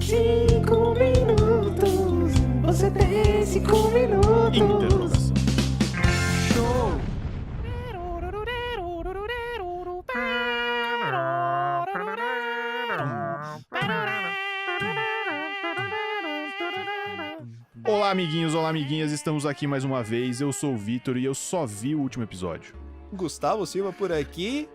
5 minutos. Você tem 5 minutos. Interrogação. Show. Olá, amiguinhos, olá, amiguinhas. Estamos aqui mais uma vez. Eu sou o Vitor e eu só vi o último episódio. Gustavo Silva por aqui.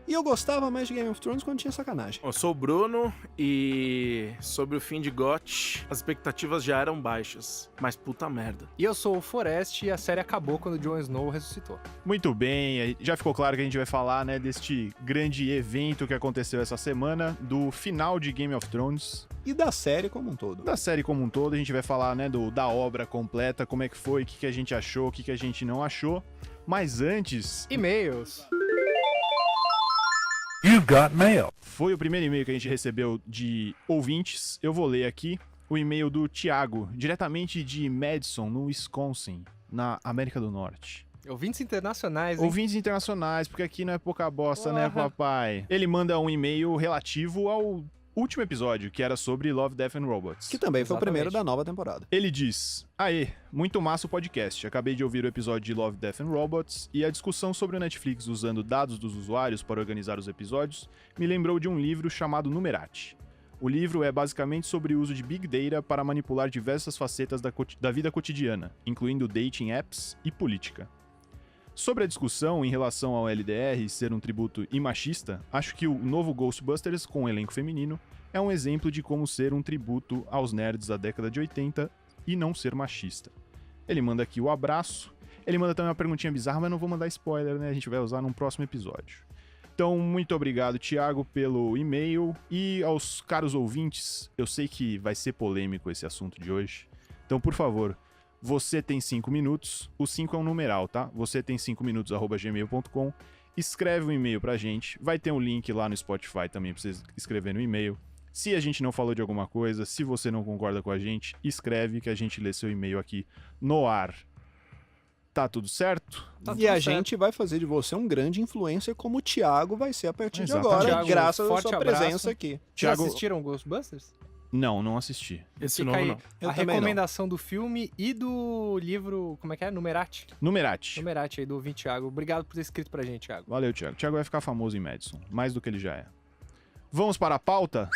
E eu gostava mais de Game of Thrones quando tinha sacanagem. Eu sou o Bruno e sobre o fim de GOT, as expectativas já eram baixas, mas puta merda. E eu sou o Forest e a série acabou quando o Jon Snow ressuscitou. Muito bem, já ficou claro que a gente vai falar, né, deste grande evento que aconteceu essa semana, do final de Game of Thrones. E da série como um todo. Da série como um todo, a gente vai falar, né, da obra completa, como é que foi, o que a gente achou, o que a gente não achou. Mas antes... E-mails. You've got mail. Foi o primeiro e-mail que a gente recebeu de ouvintes. Eu vou ler aqui o e-mail do Thiago, diretamente de Madison, no Wisconsin, na América do Norte. Ouvintes internacionais, hein? Ouvintes internacionais, porque aqui não é pouca bosta, né, papai? Ele manda um e-mail relativo ao último episódio, que era sobre Love, Death and Robots. Que também foi o Exatamente. primeiro da nova temporada. Ele diz: aê, muito massa o podcast. Acabei de ouvir o episódio de Love, Death and Robots e a discussão sobre o Netflix usando dados dos usuários para organizar os episódios me lembrou de um livro chamado Numerati. O livro é basicamente sobre o uso de Big Data para manipular diversas facetas da vida cotidiana, incluindo dating apps e política. Sobre a discussão em relação ao LDR ser um tributo imachista, acho que o novo Ghostbusters, com um elenco feminino, é um exemplo de como ser um tributo aos nerds da década de 80 e não ser machista. Ele manda aqui o abraço, ele manda também uma perguntinha bizarra, mas não vou mandar spoiler, né? A gente vai usar num próximo episódio. Então, muito obrigado, Thiago, pelo e-mail. E aos caros ouvintes, eu sei que vai ser polêmico esse assunto de hoje. Então, por favor, você tem 5 minutos. O 5 é um numeral, tá? Você tem 5 minutos, @gmail.com. Escreve um e-mail pra gente. Vai ter um link lá no Spotify também pra você escrever no e-mail. Se a gente não falou de alguma coisa, se você não concorda com a gente, escreve que a gente lê seu e-mail aqui no ar. Tá tudo certo? E a gente vai fazer de você um grande influencer como o Thiago vai ser a partir de Exatamente. agora, Thiago, graças à forte sua abraço. presença aqui. Já Thiago- assistiram Ghostbusters? Não assisti. Esse Fica novo aí não. Eu a também recomendação do filme e do livro, como é que é? Numerati. Numerati. Numerati aí, do ouvinte Thiago. Obrigado por ter escrito pra gente, Thiago. Valeu, Thiago. Thiago vai ficar famoso em Madison, mais do que ele já é. Vamos para a pauta?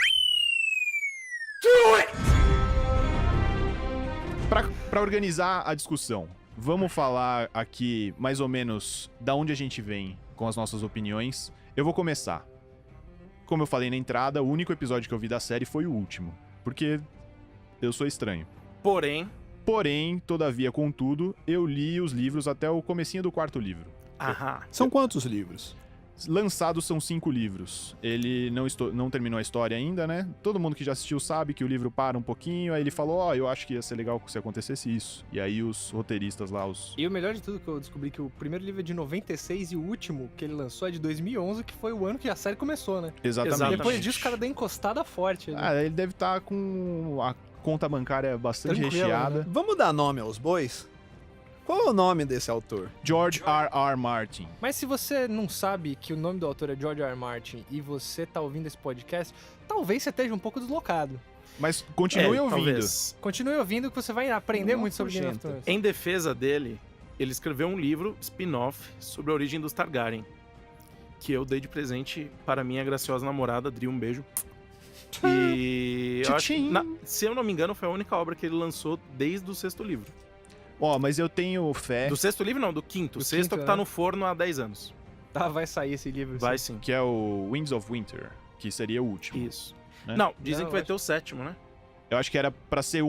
Para organizar a discussão, vamos falar aqui mais ou menos da onde a gente vem com as nossas opiniões. Eu vou começar. Como eu falei na entrada, o único episódio que eu vi da série foi o último, porque eu sou estranho. Porém, todavia, contudo, eu li os livros até o comecinho do 4º livro. Aham. São quantos livros? Lançados são 5 livros. Ele não terminou a história ainda, né? Todo mundo que já assistiu sabe que o livro para um pouquinho, aí ele falou, eu acho que ia ser legal se acontecesse isso. E aí os roteiristas lá, E o melhor de tudo que eu descobri que o primeiro livro é de 96 e o último que ele lançou é de 2011, que foi o ano que a série começou, né? Exatamente. Depois disso, o cara deu encostada forte. Né? Ele deve estar com a conta bancária bastante Tranquilo, recheada. né? Vamos dar nome aos bois? Qual é o nome desse autor? George R.R. Martin. Mas se você não sabe que o nome do autor é George R. R. Martin e você tá ouvindo esse podcast, talvez você esteja um pouco deslocado. Mas continue ouvindo. Talvez. Continue ouvindo que você vai aprender Não, muito sobre Game of nojento. Thrones. Em defesa dele, ele escreveu um livro spin-off sobre a origem dos Targaryen, que eu dei de presente para minha graciosa namorada, Dri, um beijo. E eu acho, Tchim. se eu não me engano, foi a única obra que ele lançou desde o 6º livro. Mas eu tenho fé Do 6º livro não, do 5º. Do O 6º quinto, que tá né? no forno há 10 anos. Tá, vai sair esse livro. Vai sim. sim. que é o Winds of Winter, que seria o último. Isso. Né? Não, dizem Não, que vai eu ter o 7º, né? Eu acho que era pra ser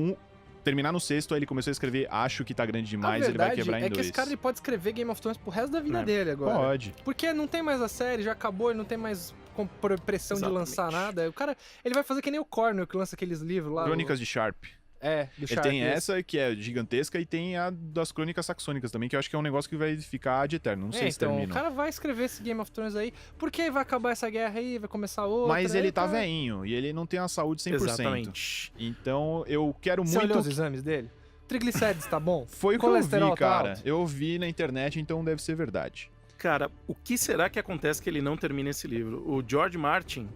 terminar no 6º, aí ele começou a escrever, acho que tá grande demais, a ele vai verdade quebrar em é que 2. esse cara ele pode escrever Game of Thrones pro resto da vida É. dele agora. Pode. Porque não tem mais a série, já acabou, ele não tem mais pressão de Exatamente. lançar nada. O cara, ele vai fazer que nem o Cornell que lança aqueles livros lá. Crônicas de Sharp. Do Ele Sharp, tem esse. essa, que é gigantesca, e tem a das crônicas saxônicas também, que eu acho que é um negócio que vai ficar de eterno. Não sei se então, termina. o cara vai escrever esse Game of Thrones aí, porque vai acabar essa guerra aí, vai começar outra. Mas ele aí, tá cara. veinho, e ele não tem a saúde 100%. Exatamente. Então, eu quero Você olhou muito... os exames dele? Triglicérides tá bom? Foi o que eu Colesterol vi, tá cara. alto? Eu vi na internet, então deve ser verdade. Cara, o que será que acontece que ele não termina esse livro? O George Martin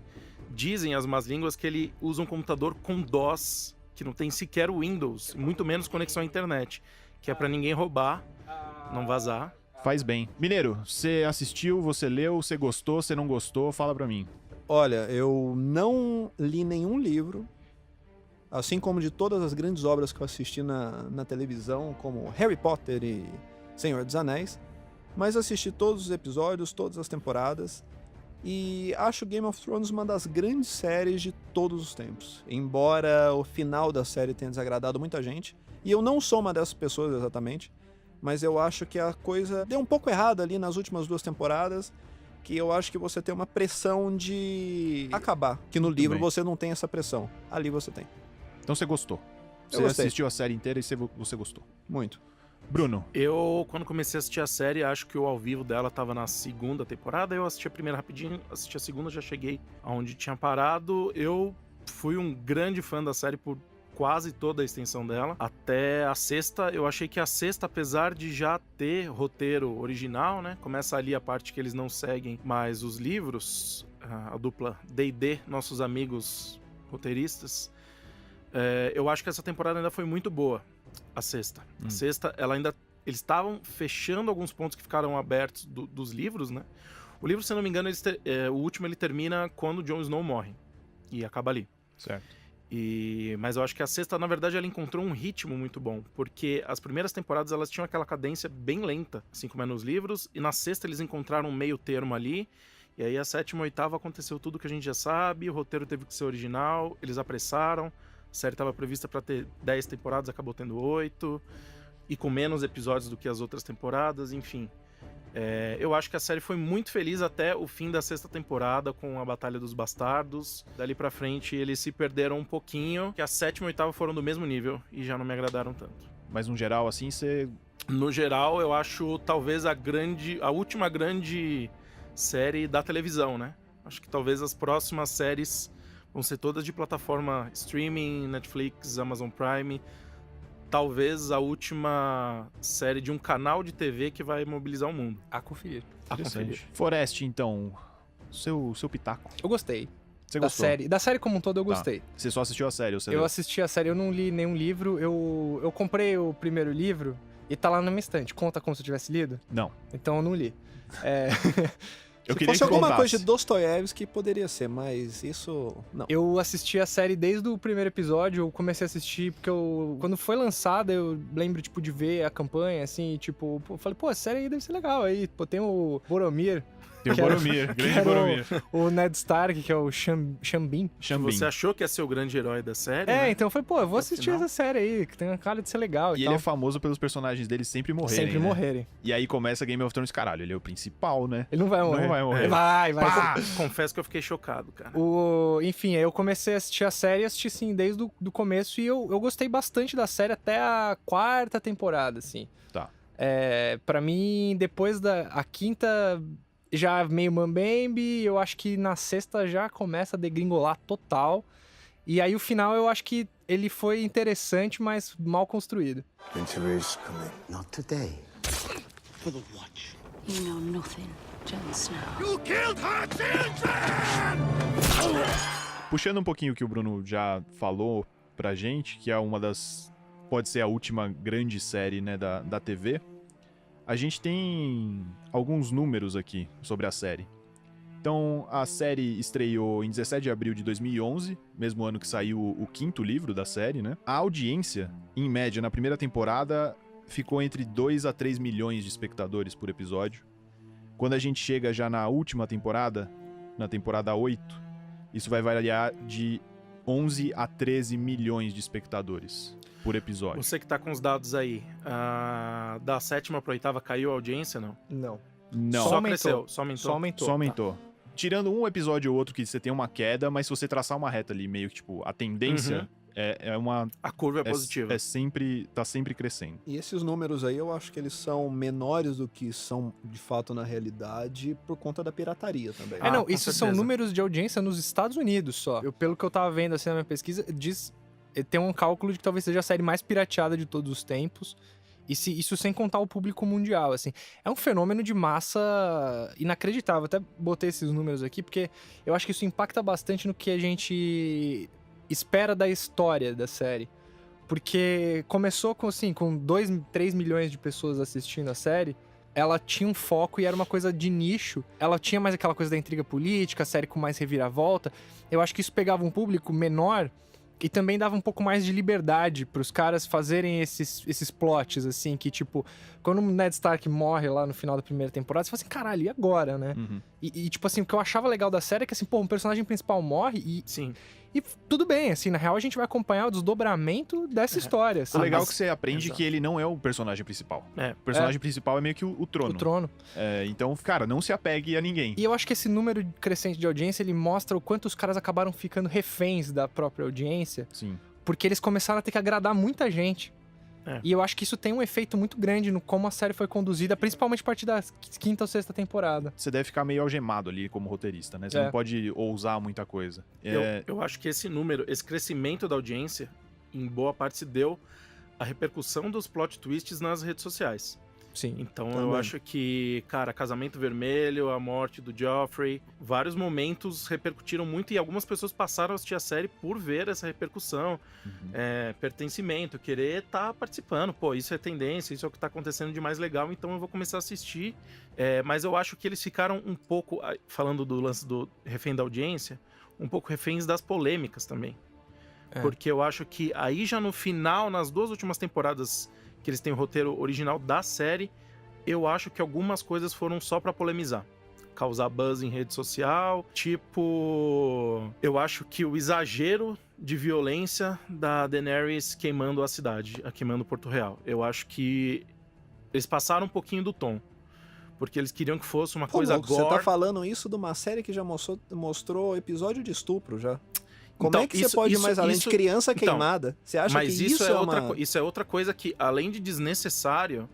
Dizem as más línguas que ele usa um computador com DOS, que não tem sequer o Windows, muito menos conexão à internet, que é pra ninguém roubar, não vazar. Faz bem. Mineiro, você assistiu, você leu, você gostou, você não gostou? Fala pra mim. Olha, eu não li nenhum livro, assim como de todas as grandes obras que eu assisti na televisão, como Harry Potter e Senhor dos Anéis, mas assisti todos os episódios, todas as temporadas, e acho Game of Thrones uma das grandes séries de todos os tempos, embora o final da série tenha desagradado muita gente, e eu não sou uma dessas pessoas exatamente, mas eu acho que a coisa deu um pouco errada ali nas últimas 2 temporadas, que eu acho que você tem uma pressão de acabar, que no Muito livro bem. você não tem essa pressão, ali você tem. Então você gostou. Eu Você gostei. assistiu a série inteira e você gostou. Muito. Bruno, Eu, quando comecei a assistir a série, acho que o ao vivo dela tava na 2ª temporada, eu assisti a primeira rapidinho, assisti a segunda, já cheguei aonde tinha parado. Eu fui um grande fã da série por quase toda a extensão dela, até a 6ª. Eu achei que a 6ª, apesar de já ter roteiro original, né, começa ali a parte que eles não seguem mais os livros, a dupla D&D, nossos amigos roteiristas, eu acho que essa temporada ainda foi muito boa, a 6ª. A 6ª, ela ainda... Eles estavam fechando alguns pontos que ficaram abertos dos livros, né? O livro, se eu não me engano, o último ele termina quando o Jon Snow morre. E acaba ali. certo. Mas eu acho que a 6ª, na verdade, ela encontrou um ritmo muito bom. Porque as primeiras temporadas, elas tinham aquela cadência bem lenta, assim como é nos livros. E na 6ª, eles encontraram um meio termo ali. E aí, a 7ª e 8ª aconteceu tudo que a gente já sabe. O roteiro teve que ser original. Eles apressaram. A série estava prevista para ter 10 temporadas, acabou tendo 8. E com menos episódios do que as outras temporadas, enfim. Eu acho que a série foi muito feliz até o fim da 6ª temporada, com a Batalha dos Bastardos. Dali pra frente, eles se perderam um pouquinho, que a 7ª e 8ª foram do mesmo nível e já não me agradaram tanto. Mas no geral, assim, você... No geral, eu acho talvez a última grande série da televisão, né? Acho que talvez as próximas séries vão ser todas de plataforma streaming, Netflix, Amazon Prime. Talvez a última série de um canal de TV que vai mobilizar o mundo. A conferir. A conferir. Interessante. Forest, então, seu pitaco. Eu gostei. Você Da gostou? série. Da série como um todo eu Tá. gostei. Você só assistiu a série, ou você Eu leu? assisti a série, eu não li nenhum livro. Eu comprei o primeiro livro e tá lá na minha estante. Conta como se eu tivesse lido? Não. Então eu não li. Eu Se queria fosse que alguma contasse. coisa de Dostoiévski, poderia ser, mas isso não. Eu assisti a série desde o primeiro episódio, eu comecei a assistir porque quando foi lançada, eu lembro, tipo, de ver a campanha, assim, tipo, eu falei, pô, a série aí deve ser legal. Aí, pô, tem o Boromir, Tem o que era- Boromir, que grande era Boromir. o Ned Stark, que é o Xambin. Xambin. Você achou que ia ser o grande herói da série? né? Então eu falei, pô, eu vou Até o assistir final. essa série aí, que tem uma cara de ser legal E e ele tal. é famoso pelos personagens dele sempre morrerem, Sempre né? morrerem. E aí começa Game of Thrones, caralho, ele é o principal, né? Ele não vai morrer. Não vai morrer. Vai. Pá! Confesso que eu fiquei chocado, cara. Enfim, aí eu comecei a assistir a série, assisti sim desde do começo e eu gostei bastante da série até a 4ª temporada, assim. Tá. Pra mim, depois a 5ª já meio mambembe, eu acho que na 6ª já começa a degringolar total. E aí o final eu acho que ele foi interessante, mas mal construído. Winter is coming. Not today. You know nothing, Jon Snow. Puxando um pouquinho o que o Bruno já falou pra gente, que é uma das... pode ser a última grande série, né, da TV. A gente tem alguns números aqui sobre a série. Então, a série estreou em 17 de abril de 2011, mesmo ano que saiu o 5º livro da série, né? A audiência, em média, na primeira temporada, ficou entre 2 a 3 milhões de espectadores por episódio. Quando a gente chega já na última temporada, na temporada 8, isso vai variar de 11 a 13 milhões de espectadores por episódio. Você que tá com os dados aí, da 7ª pra 8ª caiu a audiência, não? Não. Não, Só aumentou. cresceu, só aumentou. Só aumentou. só aumentou. Tirando um episódio ou outro que você tem uma queda, mas se você traçar uma reta ali, meio que tipo, a tendência é uma... A curva é positiva. tá sempre crescendo. E esses números aí eu acho que eles são menores do que são de fato na realidade por conta da pirataria também. Não, com isso são certeza. números de audiência nos Estados Unidos só. Pelo que eu tava vendo assim na minha pesquisa, tem um cálculo de que talvez seja a série mais pirateada de todos os tempos. Isso sem contar o público mundial, assim. É um fenômeno de massa inacreditável. Até botei esses números aqui, porque eu acho que isso impacta bastante no que a gente espera da história da série. Porque começou com 2, 3 milhões de pessoas assistindo a série. Ela tinha um foco e era uma coisa de nicho. Ela tinha mais aquela coisa da intriga política, a série com mais reviravolta. Eu acho que isso pegava um público menor e também dava um pouco mais de liberdade pros caras fazerem esses plots, assim, que tipo, quando o Ned Stark morre lá no final da primeira temporada, você fala assim, caralho, e agora, né? Uhum. E tipo assim, o que eu achava legal da série é que assim, pô, um personagem principal morre Sim. e tudo bem, assim, na real a gente vai acompanhar o desdobramento dessa história. O Sabe? legal é mas- que você aprende Exato. que ele não é o personagem principal. É. O personagem principal é meio que o trono. O trono. Então, cara, não se apegue a ninguém. E eu acho que esse número crescente de audiência, ele mostra o quanto os caras acabaram ficando reféns da própria audiência, Sim. porque eles começaram a ter que agradar muita gente. É. E eu acho que isso tem um efeito muito grande no como a série foi conduzida, principalmente a partir da quinta ou sexta temporada. Você deve ficar meio algemado ali como roteirista, né? Você É. não pode ousar muita coisa. Eu acho que esse número, esse crescimento da audiência, em boa parte se deu à repercussão dos plot twists nas redes sociais. Sim. Então Também. eu acho que, cara, Casamento Vermelho, a morte do Joffrey, vários momentos repercutiram muito e algumas pessoas passaram a assistir a série por ver essa repercussão, pertencimento, querer estar participando. Pô, isso é tendência, isso é o que tá acontecendo de mais legal, então eu vou começar a assistir. Mas eu acho que eles ficaram um pouco, falando do lance do refém da audiência, um pouco reféns das polêmicas também. Porque eu acho que aí já no final, nas 2 últimas temporadas que eles têm o roteiro original da série, eu acho que algumas coisas foram só pra polemizar. Causar buzz em rede social, tipo... Eu acho que o exagero de violência da Daenerys queimando a cidade, queimando Porto Real. Eu acho que eles passaram um pouquinho do tom. Porque eles queriam que fosse uma coisa louco, gore. você tá falando isso de uma série que já mostrou episódio de estupro já. Como Então, é que você pode ir mais além de criança então, queimada? Você acha Mas que isso é uma... outra coisa que, além de desnecessário,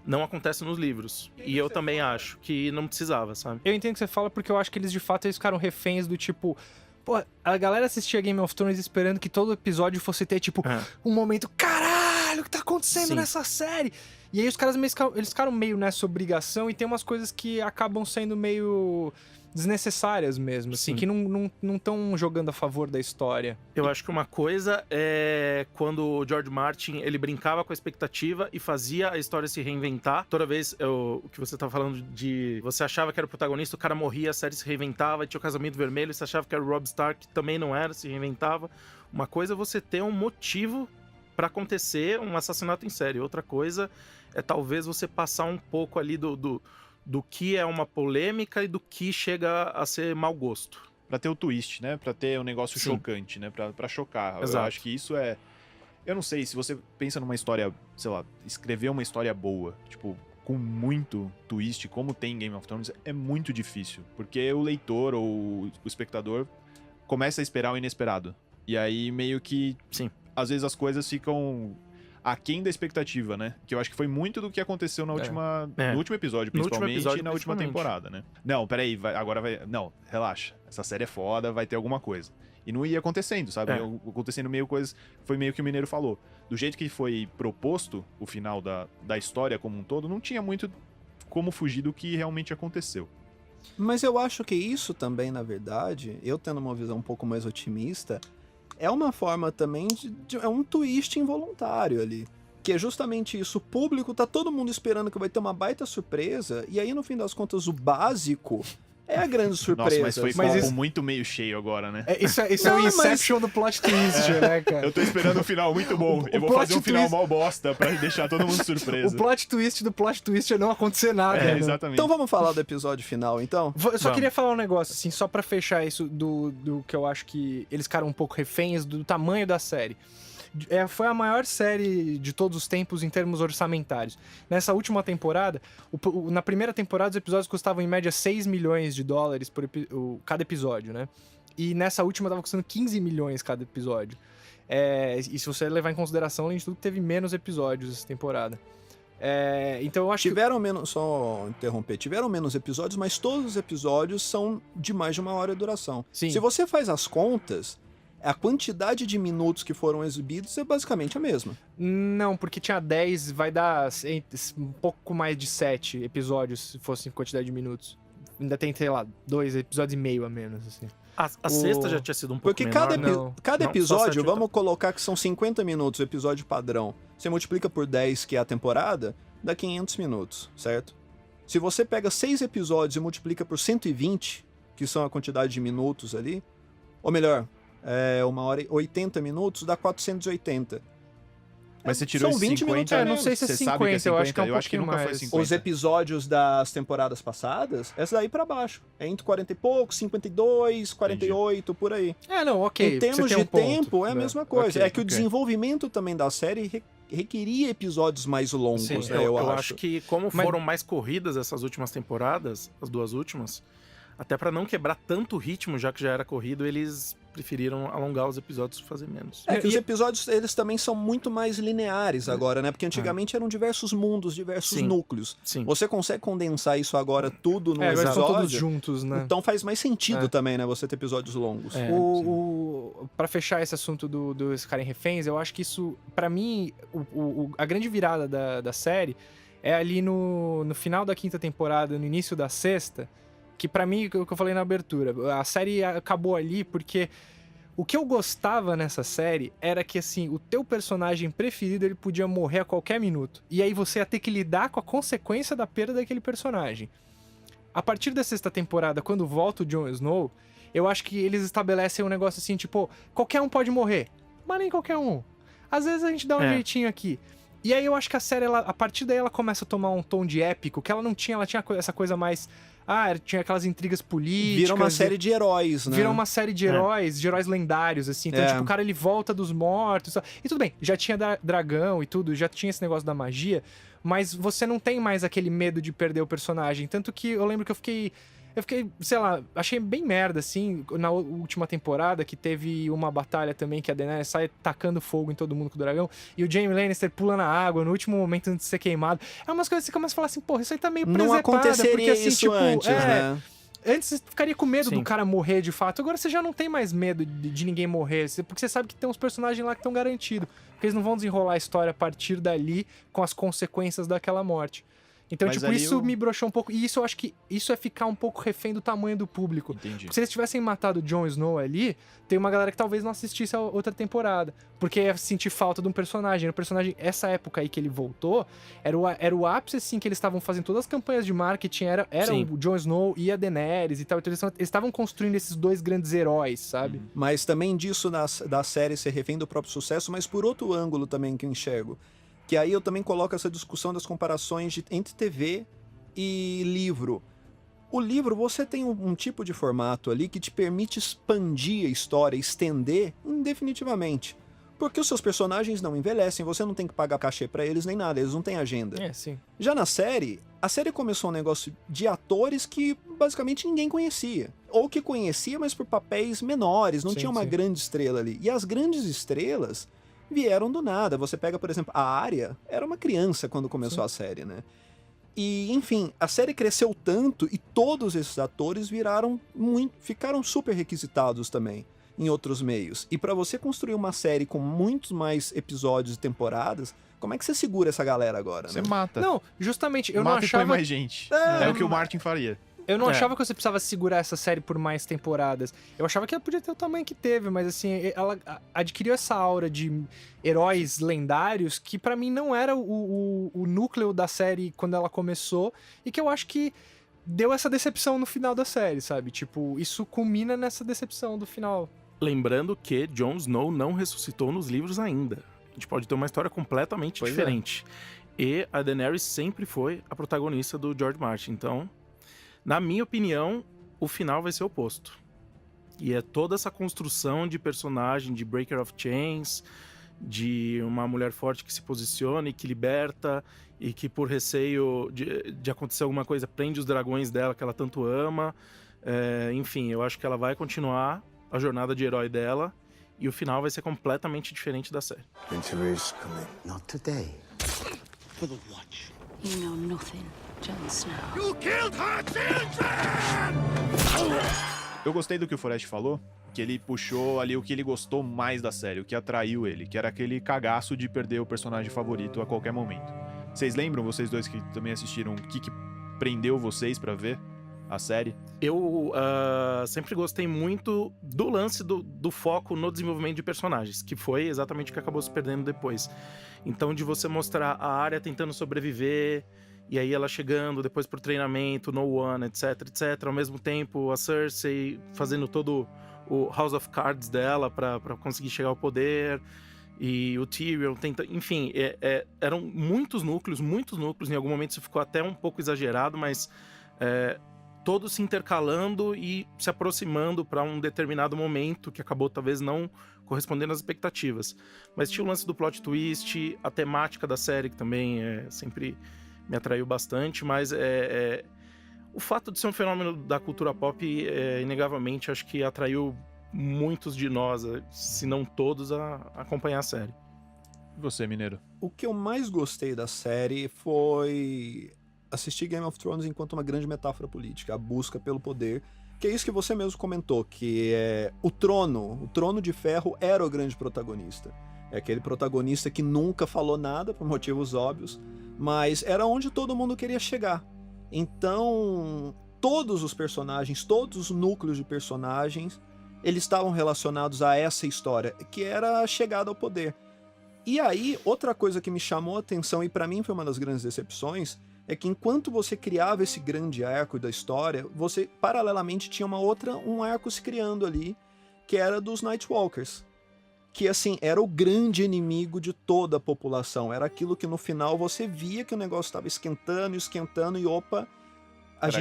não acontece nos livros. E eu também acho que não precisava, sabe? Eu entendo o que você fala, porque eu acho que eles de fato eles ficaram reféns do tipo... Pô, a galera assistia Game of Thrones esperando que todo episódio fosse ter, tipo, um momento... Caralho, o que tá acontecendo Sim. nessa série? E aí os caras eles ficaram meio nessa obrigação e tem umas coisas que acabam sendo meio desnecessárias mesmo, assim, Sim. que não estão jogando a favor da história. Eu acho que uma coisa é quando o George Martin, ele brincava com a expectativa e fazia a história se reinventar. Toda vez, o que você tá falando de... Você achava que era o protagonista, o cara morria, a série se reinventava, e tinha o Casamento Vermelho, você achava que era o Robb Stark, que também não era, se reinventava. Uma coisa é você ter um motivo pra acontecer um assassinato em série. Outra coisa é talvez você passar um pouco ali do que é uma polêmica e do que chega a ser mau gosto. Pra ter o twist, né? Pra ter um negócio Sim. chocante, né? Pra chocar. Exato. Eu acho que isso é... Eu não sei, se você pensa numa história, sei lá, escrever uma história boa, tipo, com muito twist, como tem em Game of Thrones, é muito difícil. Porque o leitor ou o espectador começa a esperar o inesperado. E aí meio que... Sim. Às vezes as coisas ficam aquém da expectativa, né? Que eu acho que foi muito do que aconteceu na última, É. no último episódio, No último principalmente, episódio, e na última principalmente. temporada, né? Não, peraí, agora vai... Não, relaxa. Essa série é foda, vai ter alguma coisa. E não ia acontecendo, sabe? É. Acontecendo meio coisas... Foi meio que o Mineiro falou. Do jeito que foi proposto o final da história como um todo, não tinha muito como fugir do que realmente aconteceu. Mas eu acho que isso também, na verdade, eu tendo uma visão um pouco mais otimista, é uma forma também é um twist involuntário ali. Que é justamente isso, o público tá todo mundo esperando que vai ter uma baita surpresa, e aí no fim das contas o básico é a grande surpresa. Nossa, mas foi Mas copo isso- muito meio cheio agora, né? Isso é Não, o mas- Inception do plot twist, né, cara? Eu tô esperando um final muito bom. Eu vou plot fazer um final twist- mó bosta pra deixar todo mundo O surpreso. plot twist do plot twist é não acontecer nada. né? Exatamente. Então vamos falar do episódio final, então? Eu só Vamos. queria falar um negócio, assim, só pra fechar isso do que eu acho que eles ficaram um pouco reféns do tamanho da série. Foi a maior série de todos os tempos em termos orçamentários. Nessa última temporada, na primeira temporada os episódios custavam em média 6 milhões de dólares por cada episódio, né? E nessa última tava custando 15 milhões cada episódio. E se você levar em consideração, além de tudo, teve menos episódios essa temporada. Então eu acho que... Tiveram menos, só interromper, tiveram menos episódios, mas todos os episódios são de mais de 1 hora de duração. Sim. Se você faz as contas, A quantidade de minutos que foram exibidos é basicamente a mesma. Não, porque tinha 10, vai dar um pouco mais de 7 episódios, se fosse em quantidade de minutos. Ainda tem, sei lá, 2 episódios e meio a menos, assim. A sexta já tinha sido um pouco Porque menor, né? cada Não, só episódio, 7, vamos colocar que são 50 minutos o episódio padrão. Você multiplica por 10, que é a temporada, dá 500 minutos, certo? Se você pega 6 episódios e multiplica por 120, que são a quantidade de minutos ali, ou melhor, 1 hora e 80 minutos, dá 480. Mas você tirou São esses 20 minutos 50, a não sei se é você sabe que 50, eu acho que é um eu acho que pouquinho nunca foi mais. 50. Os episódios das temporadas passadas, essa daí pra baixo. É entre 40 e pouco, 52, 48, por aí. Não, ok. Em termos você tem de um ponto, tempo, é a né? mesma coisa. Ok, é que o ok. desenvolvimento também da série requeria episódios mais longos, Sim, né, eu acho. acho que como Mas- foram mais corridas essas últimas temporadas, as 2 últimas, até pra não quebrar tanto o ritmo, já que já era corrido, eles preferiram alongar os episódios e fazer menos. É que os episódios, eles também são muito mais lineares agora, né? Porque antigamente eram diversos mundos, diversos Sim. núcleos. Sim. Você consegue condensar isso agora tudo num Agora episódio. estão todos juntos, né? Então faz mais sentido É. também, né? Você ter episódios longos. É. Pra fechar esse assunto dos ficarem reféns, eu acho que isso, pra mim, a grande virada da série é ali no final da 5ª temporada, no início da 6ª, que pra mim, o que eu falei na abertura, a série acabou ali porque o que eu gostava nessa série era que, assim, o teu personagem preferido, ele podia morrer a qualquer minuto. E aí você ia ter que lidar com a consequência da perda daquele personagem. A partir da 6ª temporada, quando volta o Jon Snow, eu acho que eles estabelecem um negócio assim, tipo, qualquer um pode morrer, mas nem qualquer um. Às vezes a gente dá um jeitinho aqui. E aí eu acho que a série, a partir daí ela começa a tomar um tom de épico, que ela não tinha, ela tinha essa coisa mais... tinha aquelas intrigas políticas. Vira uma série de heróis, né? Vira uma série de heróis lendários, assim. Então, tipo, o cara, ele volta dos mortos. E tudo bem, já tinha dragão e tudo, já tinha esse negócio da magia, mas você não tem mais aquele medo de perder o personagem. Tanto que eu lembro que eu fiquei, sei lá, achei bem merda, assim, na última temporada, que teve uma batalha também, que a Daenerys sai tacando fogo em todo mundo com o dragão, e o Jaime Lannister pula na água no último momento antes de ser queimado. É umas coisas que você começa a falar assim, porra, isso aí tá meio Não presepada, aconteceria porque assim, isso tipo, antes, né? Antes você ficaria com medo Sim. do cara morrer de fato. Agora você já não tem mais medo de ninguém morrer. Porque você sabe que tem uns personagens lá que estão garantidos. Porque eles não vão desenrolar a história a partir dali com as consequências daquela morte. Então, Mas tipo, ali isso o- me broxou um pouco. E isso eu acho que isso é ficar um pouco refém do tamanho do público. Entendi. Porque se eles tivessem matado o Jon Snow ali, tem uma galera que talvez não assistisse a outra temporada. Porque ia sentir falta de um personagem. O personagem, essa época aí que ele voltou, era o ápice, assim, que eles estavam fazendo todas as campanhas de marketing. Era Sim. o Jon Snow e a Daenerys e tal. Então eles estavam construindo esses 2 grandes heróis, sabe? Mas também disso da série ser refém do próprio sucesso, mas por outro ângulo também que eu enxergo. Que aí eu também coloco essa discussão das comparações entre TV e livro. O livro, você tem um tipo de formato ali que te permite expandir a história, estender indefinitivamente. Porque os seus personagens não envelhecem, você não tem que pagar cachê pra eles nem nada, eles não têm agenda. É, sim. Já na série, a série começou um negócio de atores que basicamente ninguém conhecia. Ou que conhecia, mas por papéis menores, não Sim, tinha uma sim. grande estrela ali. E as grandes estrelas vieram do nada. Você pega, por exemplo, a Arya, era uma criança quando começou a série, né? E, enfim, a série cresceu tanto e todos esses atores ficaram super requisitados também em outros meios. E pra você construir uma série com muitos mais episódios e temporadas, como é que você segura essa galera agora, Você né? mata. Não, justamente, eu não Mata e põe achava... mais gente. É o que o Martin faria. Eu não É. achava que você precisava segurar essa série por mais temporadas. Eu achava que ela podia ter o tamanho que teve, mas assim, ela adquiriu essa aura de heróis lendários que pra mim não era o núcleo da série quando ela começou e que eu acho que deu essa decepção no final da série, sabe? Tipo, isso culmina nessa decepção do final. Lembrando que Jon Snow não ressuscitou nos livros ainda. A gente pode ter uma história completamente Pois é. diferente. E a Daenerys sempre foi a protagonista do George Martin. Então, na minha opinião, o final vai ser o oposto. E é toda essa construção de personagem, de Breaker of Chains, de uma mulher forte que se posiciona e que liberta, e que por receio de acontecer alguma coisa prende os dragões dela que ela tanto ama. Enfim, eu acho que ela vai continuar a jornada de herói dela e o final vai ser completamente diferente da série. Winter's coming. Not today. For the watch. You know nothing, Jon Snow. Eu gostei do que o Forrest falou, Que ele puxou ali o que ele gostou mais da série, o que atraiu ele, que era aquele cagaço de perder o personagem favorito a qualquer momento. Vocês lembram, vocês dois que também assistiram, o que prendeu vocês pra ver a série? Eu sempre gostei muito do lance do foco no desenvolvimento de personagens, que foi exatamente o que acabou se perdendo depois. Então, de você mostrar a Arya tentando sobreviver, e aí ela chegando depois pro treinamento, No One, etc, etc. Ao mesmo tempo, a Cersei fazendo todo o House of Cards dela pra conseguir chegar ao poder, e o Tyrion tenta... Enfim, eram muitos núcleos, em algum momento isso ficou até um pouco exagerado, mas todos se intercalando e se aproximando para um determinado momento que acabou talvez não correspondendo às expectativas. Mas tinha o lance do plot twist, a temática da série, que também sempre me atraiu bastante, mas o fato de ser um fenômeno da cultura pop, inegavelmente, acho que atraiu muitos de nós, se não todos, a acompanhar a série. E você, Mineiro? O que eu mais gostei da série foi assistir Game of Thrones enquanto uma grande metáfora política, a busca pelo poder, que é isso que você mesmo comentou, que o trono de ferro era o grande protagonista. É aquele protagonista que nunca falou nada, por motivos óbvios, mas era onde todo mundo queria chegar. Então, todos os personagens, todos os núcleos de personagens, eles estavam relacionados a essa história, que era a chegada ao poder. E aí, outra coisa que me chamou a atenção, e pra mim foi uma das grandes decepções, é que enquanto você criava esse grande arco da história, você paralelamente tinha um arco se criando ali, que era dos Nightwalkers. Que assim, era o grande inimigo de toda a população. Era aquilo que no final você via que o negócio estava esquentando e opa, a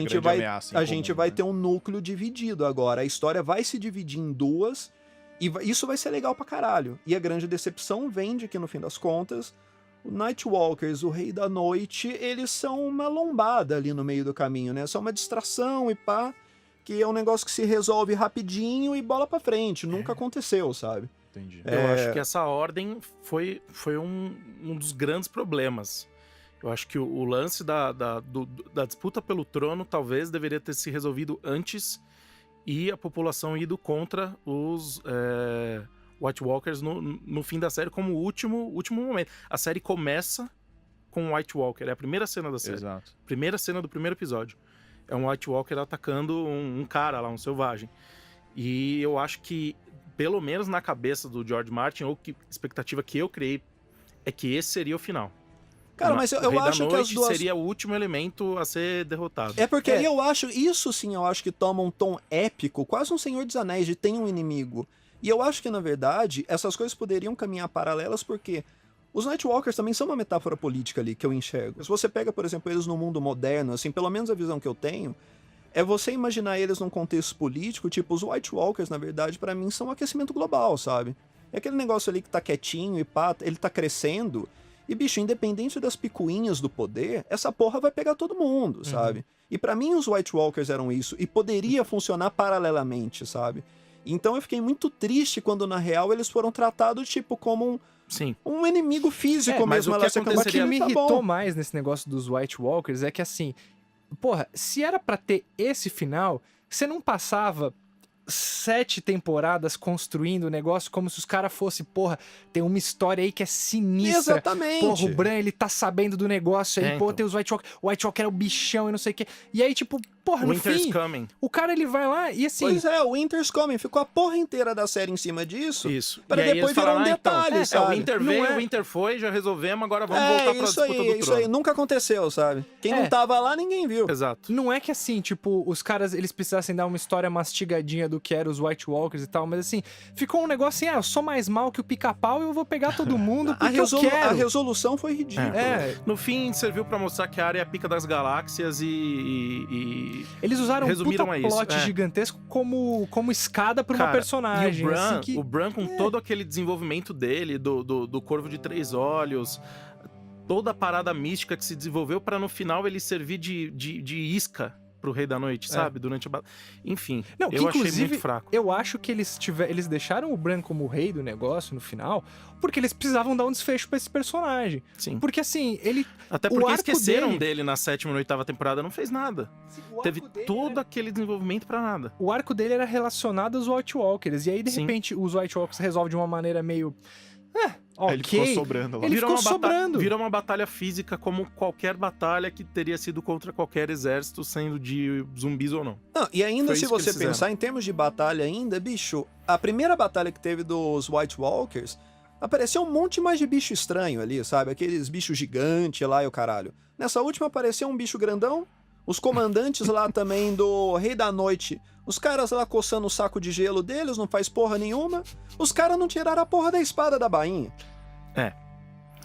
gente vai ter um núcleo dividido agora. A história vai se dividir em duas e isso vai ser legal pra caralho. E a grande decepção vem de que no fim das contas, o Nightwalkers, o Rei da Noite, eles são uma lombada ali no meio do caminho, né? São uma distração e pá, que é um negócio que se resolve rapidinho e bola pra frente. Nunca aconteceu, sabe? Entendi. Eu acho que essa ordem foi um dos grandes problemas. Eu acho que o lance da disputa pelo trono talvez deveria ter se resolvido antes e a população ido contra os White Walkers no fim da série como último momento. A série começa com um White Walker, é a primeira cena da série. Exato. Primeira cena do primeiro episódio. É um White Walker atacando um cara lá, um selvagem. E eu acho que, pelo menos na cabeça do George Martin, ou que expectativa que eu criei, é que esse seria o final. Cara, mas eu acho que as duas... seria o último elemento a ser derrotado. É porque aí eu acho que toma um tom épico, quase um Senhor dos Anéis, de tem um inimigo. E eu acho que, na verdade, essas coisas poderiam caminhar paralelas porque os Nightwalkers também são uma metáfora política ali, que eu enxergo. Se você pega, por exemplo, eles no mundo moderno, assim, pelo menos a visão que eu tenho, é você imaginar eles num contexto político, tipo, os White Walkers, na verdade, pra mim, são um aquecimento global, sabe? É aquele negócio ali que tá quietinho e pá, ele tá crescendo, e, bicho, independente das picuinhas do poder, essa porra vai pegar todo mundo, sabe? E pra mim, os White Walkers eram isso, e poderia funcionar paralelamente, sabe? Então eu fiquei muito triste quando, na real, eles foram tratados, tipo, como um inimigo físico mesmo. O que me irritou mais nesse negócio dos White Walkers é que, assim, porra, se era pra ter esse final, você não passava 7 temporadas construindo o negócio como se os caras fossem, porra, tem uma história aí que é sinistra. Exatamente. Porra, o Bran, ele tá sabendo do negócio aí, então. tem os White Walker. O White Walker é o bichão e não sei o quê. E aí, tipo, porra, no Winter's fim, Coming. o cara, ele vai lá e assim... Pois é, o Winter's Coming. Ficou a porra inteira da série em cima disso. Isso. Pra e depois virar um detalhe, sabe? O Winter veio, o Winter foi, já resolvemos, agora vamos voltar pra disputa do trono. Isso aí, nunca aconteceu, sabe? Quem não tava lá, ninguém viu. Exato. Não é que assim, tipo, os caras, eles precisassem dar uma história mastigadinha do que eram os White Walkers e tal, mas assim, ficou um negócio assim, eu sou mais mal que o pica-pau e eu vou pegar todo mundo porque eu quero. A resolução foi ridícula. No fim, serviu pra mostrar que a área é a pica das galáxias e eles usaram um puta resumiram a isso. plot gigantesco como escada pra uma personagem. E o Bran, assim, que... o Bran com todo aquele desenvolvimento dele, do Corvo de 3 Olhos, toda a parada mística que se desenvolveu pra no final ele servir de isca pro Rei da Noite, sabe? Durante a batalha. Enfim, Não, que eu achei inclusive, muito fraco. eu acho que eles deixaram o Bran como o rei do negócio no final, porque eles precisavam dar um desfecho pra esse personagem. Sim. Porque assim, ele... Até o porque arco esqueceram dele- dele na 7ª e 8ª temporada, não fez nada. Teve todo aquele desenvolvimento pra nada. O arco dele era relacionado aos White Walkers, e aí de Sim. repente os White Walkers resolvem de uma maneira meio... Aí ele ficou sobrando lá. Ele ficou sobrando. Virou uma batalha física como qualquer batalha que teria sido contra qualquer exército, sendo de zumbis ou não. Não, e ainda Foi se isso que você eles fizeram. pensar em termos de batalha ainda, bicho, a primeira batalha que teve dos White Walkers, apareceu um monte mais de bicho estranho ali, sabe? Aqueles bichos gigantes lá e o caralho. Nessa última apareceu um bicho grandão, os comandantes lá também do Rei da Noite, os caras lá coçando o saco de gelo deles, não faz porra nenhuma. Os caras não tiraram a porra da espada da bainha. É.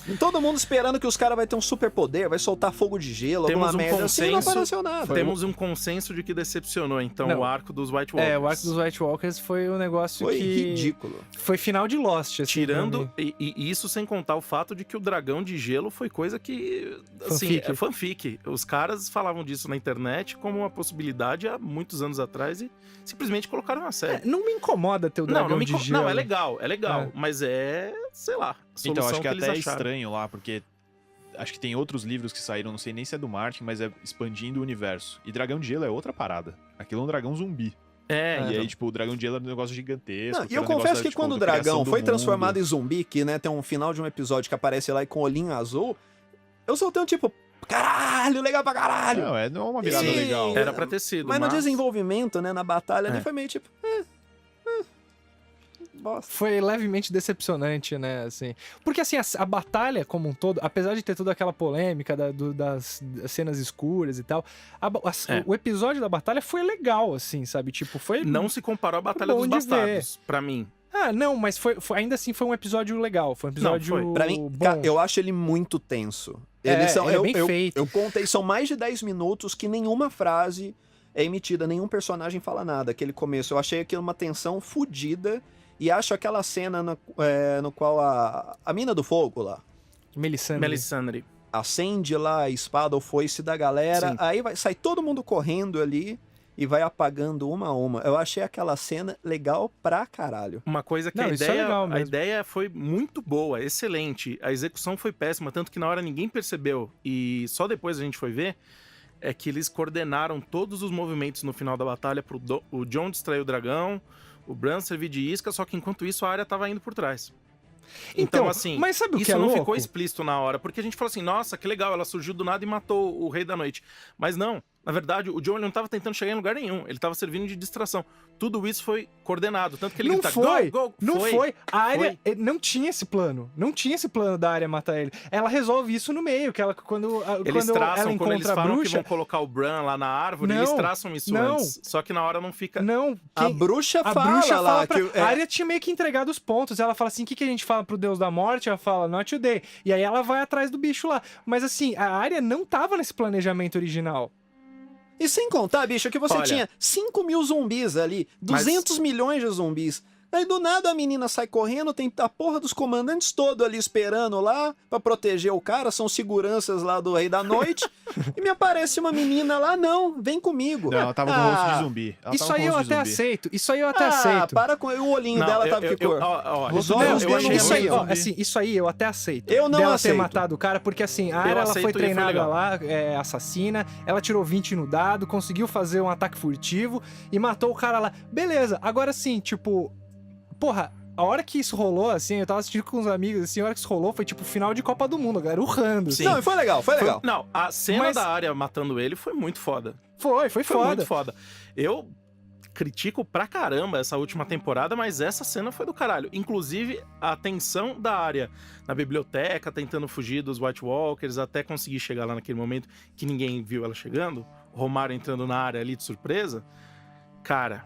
E todo mundo esperando que os caras vai ter um superpoder, vai soltar fogo de gelo, Temos alguma um merda assim, não consenso- apareceu nada. Temos um consenso de que decepcionou, então, Não. o arco dos White Walkers. o arco dos White Walkers foi um negócio Foi que... ridículo. Foi final de Lost, assim. Tirando, pra mim. e isso sem contar o fato de que o dragão de gelo foi coisa que, assim, Fanfic. é fanfic. Os caras falavam disso na internet como uma possibilidade há muitos anos atrás e simplesmente colocaram na série. Não me incomoda ter o dragão de gelo. Não, é legal, É. mas sei lá, a solução Então, acho que eles até é acharam. estranho lá, porque acho que tem outros livros que saíram, não sei nem se é do Martin, mas é expandindo o universo. E Dragão de Gelo é outra parada. Aquilo é um dragão zumbi. E aí, tipo, o Dragão de Gelo é um negócio gigantesco. Não, e que eu era um negócio confesso da, que tipo, quando o da criação dragão do foi mundo. transformado em zumbi, que né, tem um final de um episódio que aparece lá e com o olhinho azul, eu soltei um tipo, caralho, legal pra caralho. Não é uma virada Sim. legal. Era pra ter sido, Mas no desenvolvimento, né, na batalha ali É. foi meio tipo, bosta. Foi levemente decepcionante, né, assim. Porque, assim, a batalha como um todo, apesar de ter toda aquela polêmica das cenas escuras e tal, o episódio da batalha foi legal, assim, sabe? Tipo, foi... Não se comparou à Batalha bom dos de Bastardos, pra mim. Ah, não, mas ainda assim foi um episódio legal. Foi um episódio foi. Pra mim, bom. cara, eu acho ele muito tenso. É, Eles são, ele é bem feito. Eu contei, são mais de 10 minutos que nenhuma frase é emitida, nenhum personagem fala nada. Aquele começo, eu achei aquilo uma tensão fodida. E acho aquela cena no qual a mina do fogo lá Melisandre. acende lá a espada ou foice da galera, Sim. aí sai todo mundo correndo ali e vai apagando uma a uma. Eu achei aquela cena legal pra caralho. Uma coisa que Não, a isso é legal a mesmo. ideia foi muito boa, excelente. A execução foi péssima, tanto que na hora ninguém percebeu e só depois a gente foi ver, é que eles coordenaram todos os movimentos no final da batalha pro o Jon distrair o dragão, o Bran servir de isca, só que enquanto isso a área tava indo por trás. Então, assim, mas sabe o isso que é não louco? ficou explícito na hora, porque a gente falou assim, nossa, que legal, ela surgiu do nada e matou o Rei da Noite. Mas não, na verdade, o Jon ele não tava tentando chegar em lugar nenhum, ele tava servindo de distração. Tudo isso foi coordenado, tanto que ele Não grita, foi, go, go, não foi. A área Foi. não tinha esse plano. Não tinha esse plano da área matar ele. Ela resolve isso no meio, que ela quando Eles ela traçam, quando eles encontra a falam que bruxa. vão colocar o Bran lá na árvore, Não, eles traçam isso não. antes. Só que na hora não fica... Não, A bruxa a fala bruxa lá fala pra... que A área tinha meio que entregado os pontos. Ela fala assim: o que a gente fala pro Deus da Morte? Ela fala, not today. E aí ela vai atrás do bicho lá. Mas assim, a área não tava nesse planejamento original. E sem contar, bicho, que você Olha. tinha 5 mil zumbis ali, 200 milhões de zumbis. Aí do nada a menina sai correndo, tem a porra dos comandantes todo ali esperando lá pra proteger o cara, são seguranças lá do Rei da Noite. E me aparece uma menina lá, não, vem comigo. Não, ela tava com rosto de zumbi. Ela Isso tava com aí eu rosto de até zumbi. aceito. Isso aí eu até aceito. para com o olhinho Não, dela eu- tava que eu- cor. ó, Os eu- olhos eu dela achei não Isso aí, saíam. ó, assim, isso aí eu até aceito. Eu não dela aceito. ter matado o cara, porque assim, a área ela aceito foi e foi treinada legal. lá, assassina, ela tirou 20 no dado, conseguiu fazer um ataque furtivo e matou o cara lá. Beleza, agora sim, tipo, porra, a hora que isso rolou, assim, eu tava assistindo com uns amigos, assim, a hora que isso rolou foi tipo final de Copa do Mundo, a galera urrando. Sim. Não, foi legal, foi legal. Não, a cena Mas- da área matando ele foi muito foda. Foi Foi foda. muito foda. Eu critico pra caramba essa última temporada, mas essa cena foi do caralho. Inclusive, a tensão da área na biblioteca, tentando fugir dos White Walkers, até conseguir chegar lá naquele momento que ninguém viu ela chegando, o Romário entrando na área ali de surpresa. Cara,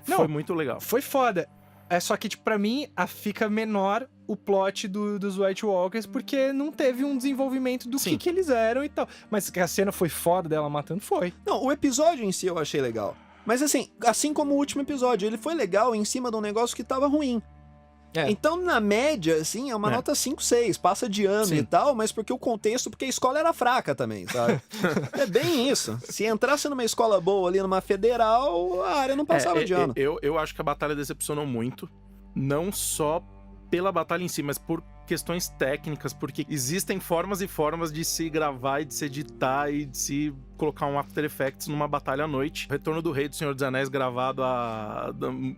Não, foi muito legal. Foi foda. É só que, tipo, pra mim, fica menor o plot dos White Walkers, porque não teve um desenvolvimento do Sim. que eles eram e tal. Mas que a cena foi foda dela matando, foi. Não, o episódio em si eu achei legal. Mas assim como o último episódio, ele foi legal em cima de um negócio que tava ruim. É. Então, na média, assim, é uma É. nota 5, 6, passa de ano Sim. e tal, mas porque porque a escola era fraca também, sabe? É bem isso. Se entrasse numa escola boa ali, numa federal, a área não passava de ano. Eu acho que a batalha decepcionou muito, não só pela batalha em si, mas por questões técnicas, porque existem formas e formas de se gravar e de se editar e de se colocar um After Effects numa batalha à noite. O Retorno do Rei do Senhor dos Anéis, gravado há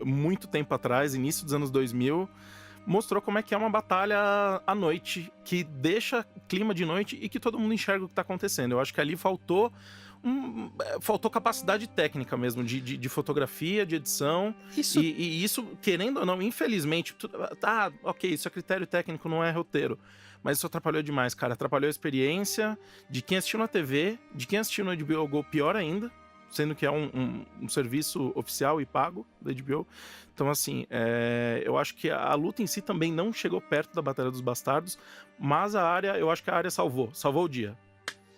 muito tempo atrás, início dos anos 2000, mostrou como é que é uma batalha à noite, que deixa clima de noite e que todo mundo enxerga o que tá acontecendo. Eu acho que ali faltou capacidade técnica mesmo, de fotografia, de edição. Isso E isso, querendo ou não, infelizmente, tá, ok, isso é critério técnico, não é roteiro. Mas isso atrapalhou demais, cara. Atrapalhou a experiência de quem assistiu na TV, de quem assistiu no HBO Go, pior ainda, sendo que é um serviço oficial e pago da HBO. Então, assim, eu acho que a luta em si também não chegou perto da Batalha dos Bastardos, mas eu acho que a área salvou o dia.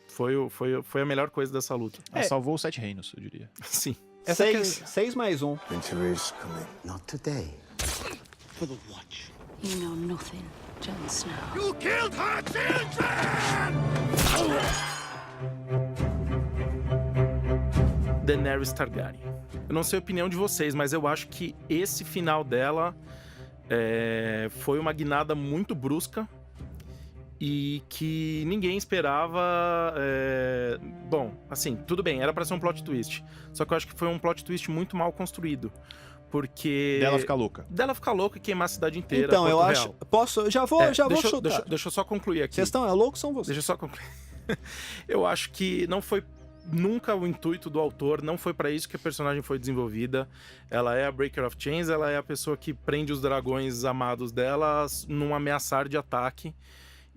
Foi a melhor coisa dessa luta. Salvou os 7 reinos, eu diria. Sim. 6 mais 1. Winter is coming. Not today. For the Watch. You know nothing, Jon Snow. You killed her Daenerys Targaryen. Eu não sei a opinião de vocês, mas eu acho que esse final dela foi uma guinada muito brusca e que ninguém esperava. Bom, assim, tudo bem, era pra ser um plot twist. Só que eu acho que foi um plot twist muito mal construído. Porque. Dela ficar louca. Dela ficar louca e queimar a cidade inteira. Então, eu Porto acho. Real. Posso. Já vou chutar. Deixa eu só concluir aqui. Vocês estão loucos, são vocês. Deixa eu só concluir. Eu acho que não foi nunca o intuito do autor, não foi pra isso que a personagem foi desenvolvida. Ela é a Breaker of Chains, ela é a pessoa que prende os dragões amados dela num ameaçar de ataque.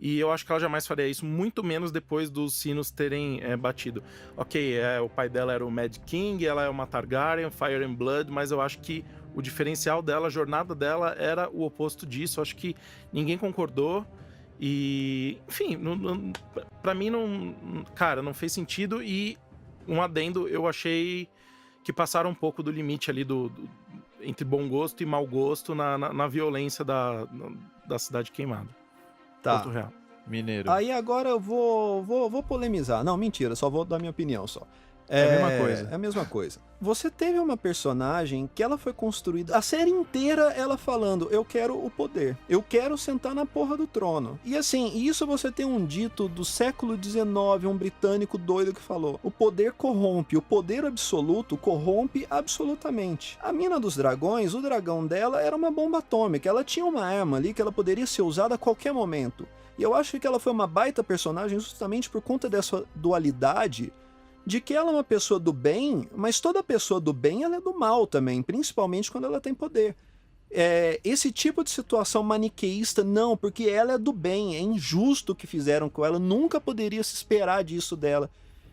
E eu acho que ela jamais faria isso, muito menos depois dos sinos terem batido. Ok, o pai dela era o Mad King, ela é uma Targaryen, Fire and Blood, mas eu acho que o diferencial dela, a jornada dela era o oposto disso. Eu acho que ninguém concordou e, enfim, pra mim não fez sentido. E um adendo, eu achei que passaram um pouco do limite ali entre bom gosto e mau gosto na violência da cidade queimada. Tá. Porto Real. Mineiro. Aí agora eu vou polemizar. Não, mentira, só vou dar minha opinião só. É a mesma coisa. É a mesma coisa. Você teve uma personagem que ela foi construída a série inteira ela falando, eu quero o poder, eu quero sentar na porra do trono. E assim, isso você tem um dito do século XIX, um britânico doido que falou, o poder corrompe, o poder absoluto corrompe absolutamente. A mina dos dragões, o dragão dela era uma bomba atômica, ela tinha uma arma ali que ela poderia ser usada a qualquer momento. E eu acho que ela foi uma baita personagem justamente por conta dessa dualidade de que ela é uma pessoa do bem, mas toda pessoa do bem ela é do mal também, principalmente quando ela tem poder. Esse tipo de situação maniqueísta, não, porque ela é do bem, é injusto o que fizeram com ela, nunca poderia se esperar disso dela.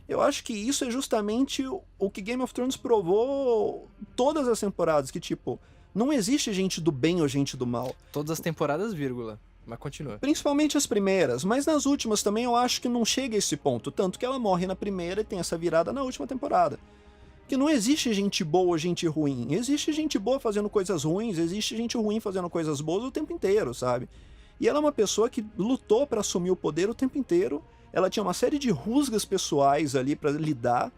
Eu acho que isso é justamente o que Game of Thrones provou todas as temporadas, que tipo, não existe gente do bem ou gente do mal. Todas as temporadas, vírgula. Mas continua. Principalmente as primeiras, mas nas últimas também eu acho que não chega a esse ponto, tanto que ela morre na primeira e tem essa virada na última temporada. Que não existe gente boa ou gente ruim, existe gente boa fazendo coisas ruins, existe gente ruim fazendo coisas boas o tempo inteiro, sabe? E ela é uma pessoa que lutou pra assumir o poder o tempo inteiro, ela tinha uma série de rusgas pessoais ali pra lidar,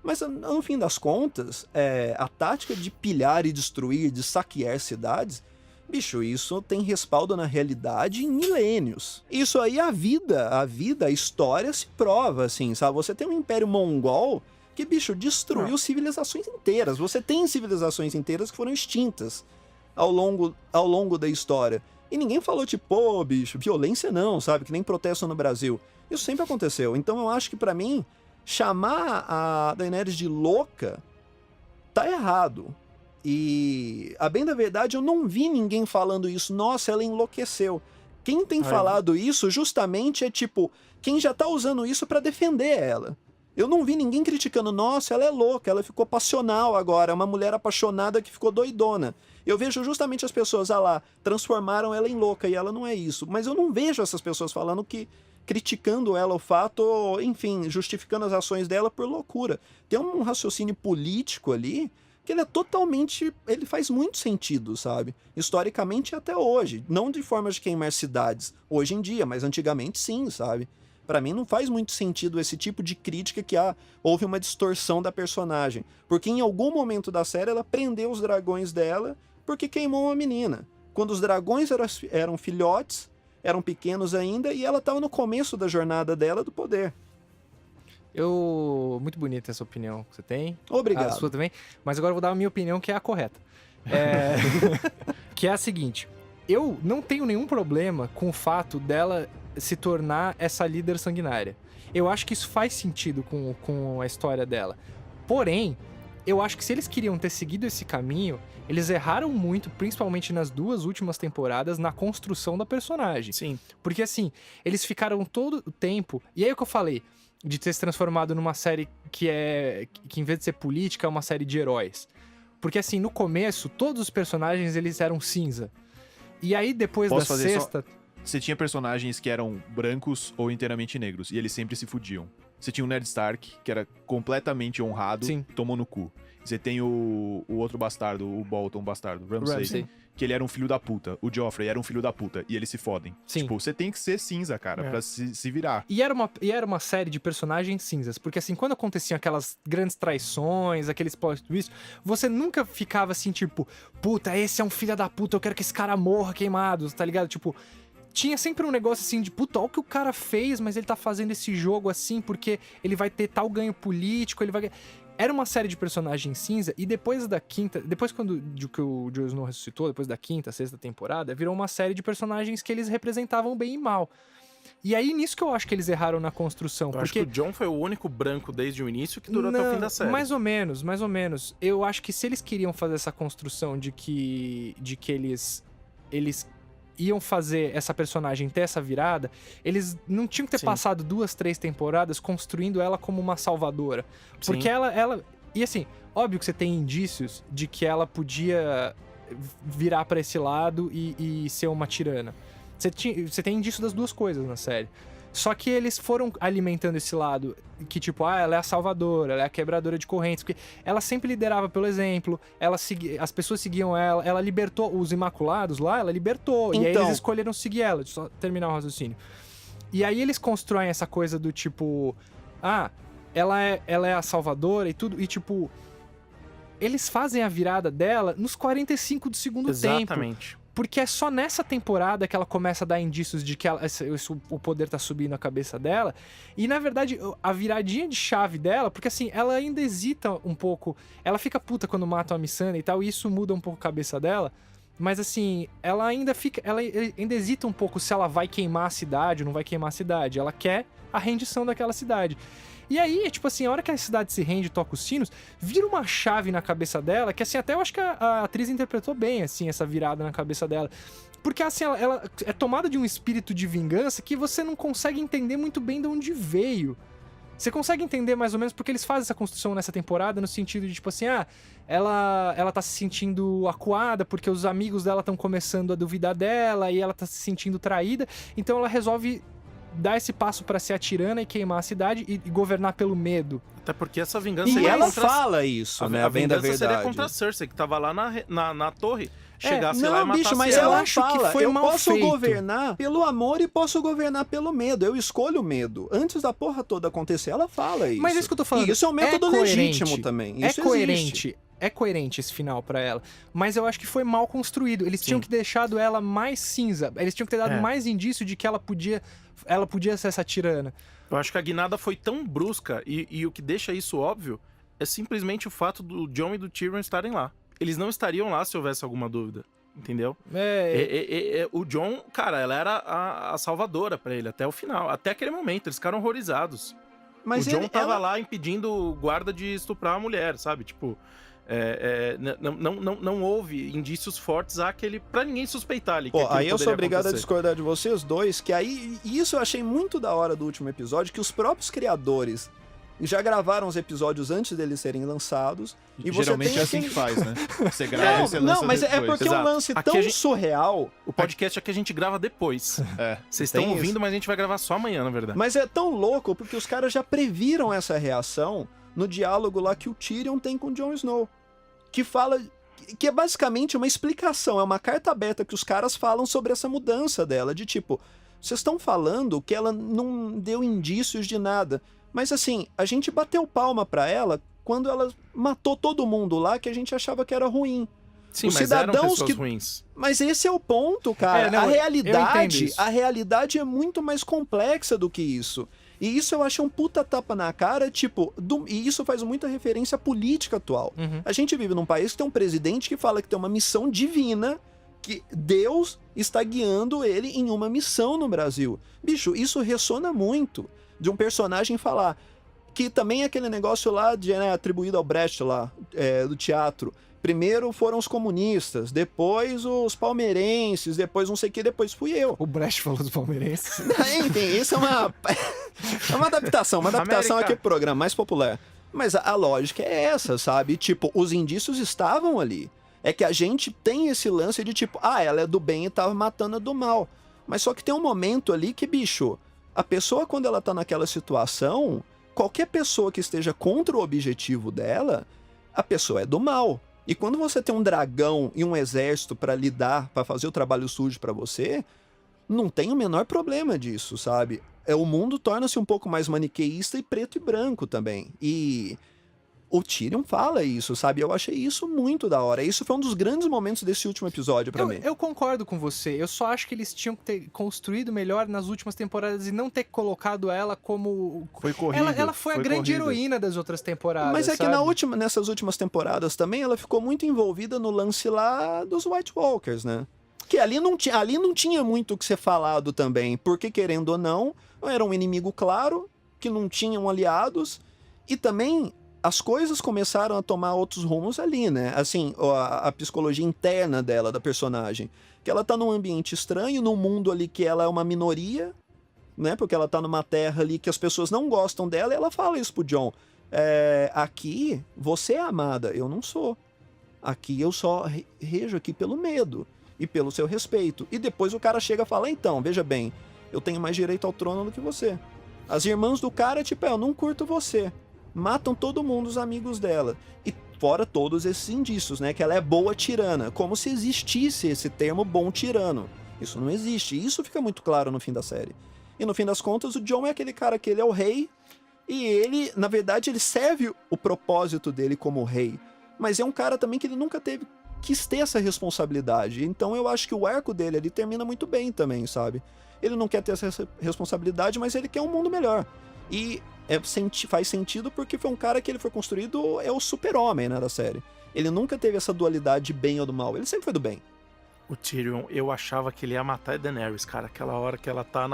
mas no fim das contas, a tática de pilhar e destruir, de saquear cidades, bicho, isso tem respaldo na realidade em milênios. Isso aí a vida, a história se prova, assim, sabe? Você tem um Império Mongol que, bicho, destruiu civilizações inteiras. Você tem civilizações inteiras que foram extintas ao longo da história. E ninguém falou, tipo, pô, bicho, violência não, sabe? Que nem protesto no Brasil. Isso sempre aconteceu. Então eu acho que, pra mim, chamar a Daenerys de louca tá errado. E, a bem da verdade, eu não vi ninguém falando isso. Nossa, ela enlouqueceu. Quem tem falado isso justamente é tipo, quem já tá usando isso pra defender ela. Eu não vi ninguém criticando, nossa, ela é louca, ela ficou passional agora, é uma mulher apaixonada que ficou doidona. Eu vejo justamente as pessoas, lá, transformaram ela em louca e ela não é isso. Mas eu não vejo essas pessoas falando que, criticando ela o fato, enfim, justificando as ações dela por loucura. Tem um raciocínio político ali que ele é totalmente... Ele faz muito sentido, sabe? Historicamente até hoje. Não de forma de queimar cidades hoje em dia, mas antigamente sim, sabe? Pra mim não faz muito sentido esse tipo de crítica que houve uma distorção da personagem. Porque em algum momento da série ela prendeu os dragões dela porque queimou uma menina. Quando os dragões eram filhotes, eram pequenos ainda, e ela estava no começo da jornada dela do poder. Muito bonita essa opinião que você tem. Obrigado. A sua também. Mas agora eu vou dar a minha opinião, que é a correta. Que é a seguinte. Eu não tenho nenhum problema com o fato dela se tornar essa líder sanguinária. Eu acho que isso faz sentido com a história dela. Porém, eu acho que se eles queriam ter seguido esse caminho, eles erraram muito, principalmente nas 2 últimas temporadas, na construção da personagem. Sim. Porque assim, eles ficaram todo o tempo... E aí é o que eu falei, de ter se transformado numa série que em vez de ser política, é uma série de heróis. Porque assim, no começo, todos os personagens, eles eram cinza. E aí, depois Posso da fazer sexta... Você tinha personagens que eram brancos ou inteiramente negros, e eles sempre se fudiam. Você tinha o Ned Stark, que era completamente honrado, Sim. tomou no cu. Você tem o outro bastardo, o Bolton bastardo, Ramsay, que ele era um filho da puta. O Joffrey era um filho da puta, e eles se fodem. Sim. Tipo, você tem que ser cinza, cara, pra se virar. E era uma série de personagens cinzas, porque assim, quando aconteciam aquelas grandes traições, aqueles plot twists, você nunca ficava assim, tipo, puta, esse é um filho da puta, eu quero que esse cara morra queimado, tá ligado? Tipo, tinha sempre um negócio assim de, puta, olha o que o cara fez, mas ele tá fazendo esse jogo assim porque ele vai ter tal ganho político, ele vai... Era uma série de personagens cinza, e depois da quinta... Depois que o Jon Snow ressuscitou, depois da quinta, sexta temporada, virou uma série de personagens que eles representavam bem e mal. E aí, nisso que eu acho que eles erraram na construção. Eu acho que o Jon foi o único branco desde o início que durou até o fim da série. Mais ou menos. Eu acho que se eles queriam fazer essa construção de que eles iam fazer essa personagem ter essa virada, eles não tinham que ter Sim. passado 2, 3 temporadas construindo ela como uma salvadora. Porque ela... E assim, óbvio que você tem indícios de que ela podia virar pra esse lado e ser uma tirana. Você tem indício das duas coisas na série. Só que eles foram alimentando esse lado que, tipo, ela é a salvadora, ela é a quebradora de correntes, porque ela sempre liderava pelo exemplo, as pessoas seguiam ela libertou os Imaculados lá, ela libertou, e aí Então. eles escolheram seguir ela, deixa eu só terminar o raciocínio. E aí eles constroem essa coisa do tipo, ela é a salvadora e tudo, e tipo, eles fazem a virada dela nos 45 do segundo tempo. Exatamente. Porque é só nessa temporada que ela começa a dar indícios de que o poder tá subindo na cabeça dela. E, na verdade, a viradinha de chave dela... Porque, assim, ela ainda hesita um pouco. Ela fica puta quando matam a Missandei e tal. E isso muda um pouco a cabeça dela. Mas, assim, ela ainda hesita um pouco se ela vai queimar a cidade ou não vai queimar a cidade. Ela quer a rendição daquela cidade. E aí, tipo assim, a hora que a cidade se rende e toca os sinos, vira uma chave na cabeça dela, que assim, até eu acho que a atriz interpretou bem, assim, essa virada na cabeça dela. Porque, assim, ela é tomada de um espírito de vingança que você não consegue entender muito bem de onde veio. Você consegue entender mais ou menos porque eles fazem essa construção nessa temporada no sentido de, tipo assim, ela tá se sentindo acuada porque os amigos dela estão começando a duvidar dela e ela tá se sentindo traída, então ela resolve dar esse passo pra ser a tirana e queimar a cidade e governar pelo medo. Até porque essa vingança E seria ela contra... fala isso, né? A Bem da vingança seria verdade. contra a Cersei, que tava lá na torre. Chegasse lá e Não, matasse bicho, mas ela. ela acho que fala, foi eu mal posso feito. governar pelo amor e posso governar pelo medo. Eu escolho o medo. Antes da porra toda acontecer, ela fala isso. Mas é isso que eu tô falando. E isso é um método coerente, legítimo também. Isso existe. É coerente esse final pra ela. Mas eu acho que foi mal construído. Eles tinham que deixado ela mais cinza. Eles tinham que ter dado mais indício de que ela podia ser essa tirana. Eu acho que a guinada foi tão brusca e o que deixa isso óbvio é simplesmente o fato do Jon e do Tyrion estarem lá. Eles não estariam lá se houvesse alguma dúvida. Entendeu? O Jon, cara, ela era a salvadora pra ele até o final. Até aquele momento, eles ficaram horrorizados. Mas o Jon tava lá impedindo o guarda de estuprar a mulher, sabe? Tipo, não houve indícios fortes pra ninguém suspeitar ali. Aí eu sou obrigado acontecer. a discordar de vocês dois, que aí, e isso eu achei muito da hora do último episódio, que os próprios criadores já gravaram os episódios antes deles serem lançados. E Geralmente você tem é assim aquele- que faz, né? Você grava e você lança Não, mas é depois. porque é um Exato. lance Aqui tão a gente- surreal. O podcast é que a gente grava depois. Vocês Tem estão isso. ouvindo, mas a gente vai gravar só amanhã, na verdade. Mas é tão louco porque os caras já previram essa reação no diálogo lá que o Tyrion tem com o Jon Snow. que fala... que é basicamente uma explicação, é uma carta aberta que os caras falam sobre essa mudança dela, de tipo, vocês estão falando que ela não deu indícios de nada, mas assim, a gente bateu palma pra ela quando ela matou todo mundo lá que a gente achava que era ruim. Sim, Os mas eram cidadãos pessoas que- ruins. Mas esse é o ponto, cara. Não, a eu entendo realidade, isso. a realidade é muito mais complexa do que isso. E isso eu achei um puta tapa na cara, tipo, e isso faz muita referência à política atual. Uhum. A gente vive num país que tem um presidente que fala que tem uma missão divina, que Deus está guiando ele em uma missão no Brasil. Bicho, isso ressona muito de um personagem falar que também é aquele negócio lá atribuído ao Brecht lá, do teatro. Primeiro foram os comunistas, depois os palmeirenses, depois não sei o que, depois fui eu. O Brecht falou dos palmeirenses. Enfim, isso é uma adaptação América. aqui pro programa mais popular. Mas a lógica é essa, sabe? Tipo, os indícios estavam ali. É que a gente tem esse lance de tipo, ela é do bem e tava matando a do mal. Mas só que tem um momento ali que, bicho, a pessoa quando ela tá naquela situação, qualquer pessoa que esteja contra o objetivo dela, a pessoa é do mal. E quando você tem um dragão e um exército pra lidar, pra fazer o trabalho sujo pra você, não tem o menor problema disso, sabe? O mundo torna-se um pouco mais maniqueísta e preto e branco também. E o Tyrion fala isso, sabe? Eu achei isso muito da hora. Isso foi um dos grandes momentos desse último episódio pra mim. Eu concordo com você. Eu só acho que eles tinham que ter construído melhor nas últimas temporadas e não ter colocado ela como... Foi corrido. Ela foi a grande corrido. heroína das outras temporadas, Mas é que sabe? nessas últimas temporadas também, ela ficou muito envolvida no lance lá dos White Walkers, né? Que ali não tinha muito o que ser falado também, porque querendo ou não, era um inimigo claro, que não tinham aliados, e também as coisas começaram a tomar outros rumos ali, né? Assim, a psicologia interna dela, da personagem. Que ela tá num ambiente estranho, num mundo ali que ela é uma minoria, né? Porque ela tá numa terra ali que as pessoas não gostam dela, e ela fala isso pro Jon. Aqui, você é amada, eu não sou. Aqui eu só rejo aqui pelo medo e pelo seu respeito. E depois o cara chega e fala, então, veja bem, eu tenho mais direito ao trono do que você. As irmãs do cara, tipo, eu não curto você. Matam todo mundo, os amigos dela. E fora todos esses indícios, né? Que ela é boa tirana. Como se existisse esse termo bom tirano. Isso não existe. E isso fica muito claro no fim da série. E no fim das contas, o Jon é aquele cara que ele é o rei. E ele, na verdade, ele serve o propósito dele como rei. Mas é um cara também que ele nunca quis ter essa responsabilidade. Então eu acho que o arco dele ali termina muito bem também, sabe? Ele não quer ter essa responsabilidade, mas ele quer um mundo melhor. E faz sentido porque foi um cara que ele foi construído, é o super-homem, né, da série. Ele nunca teve essa dualidade de bem ou do mal, ele sempre foi do bem. O Tyrion, eu achava que ele ia matar a Daenerys, cara. Aquela hora que ela tá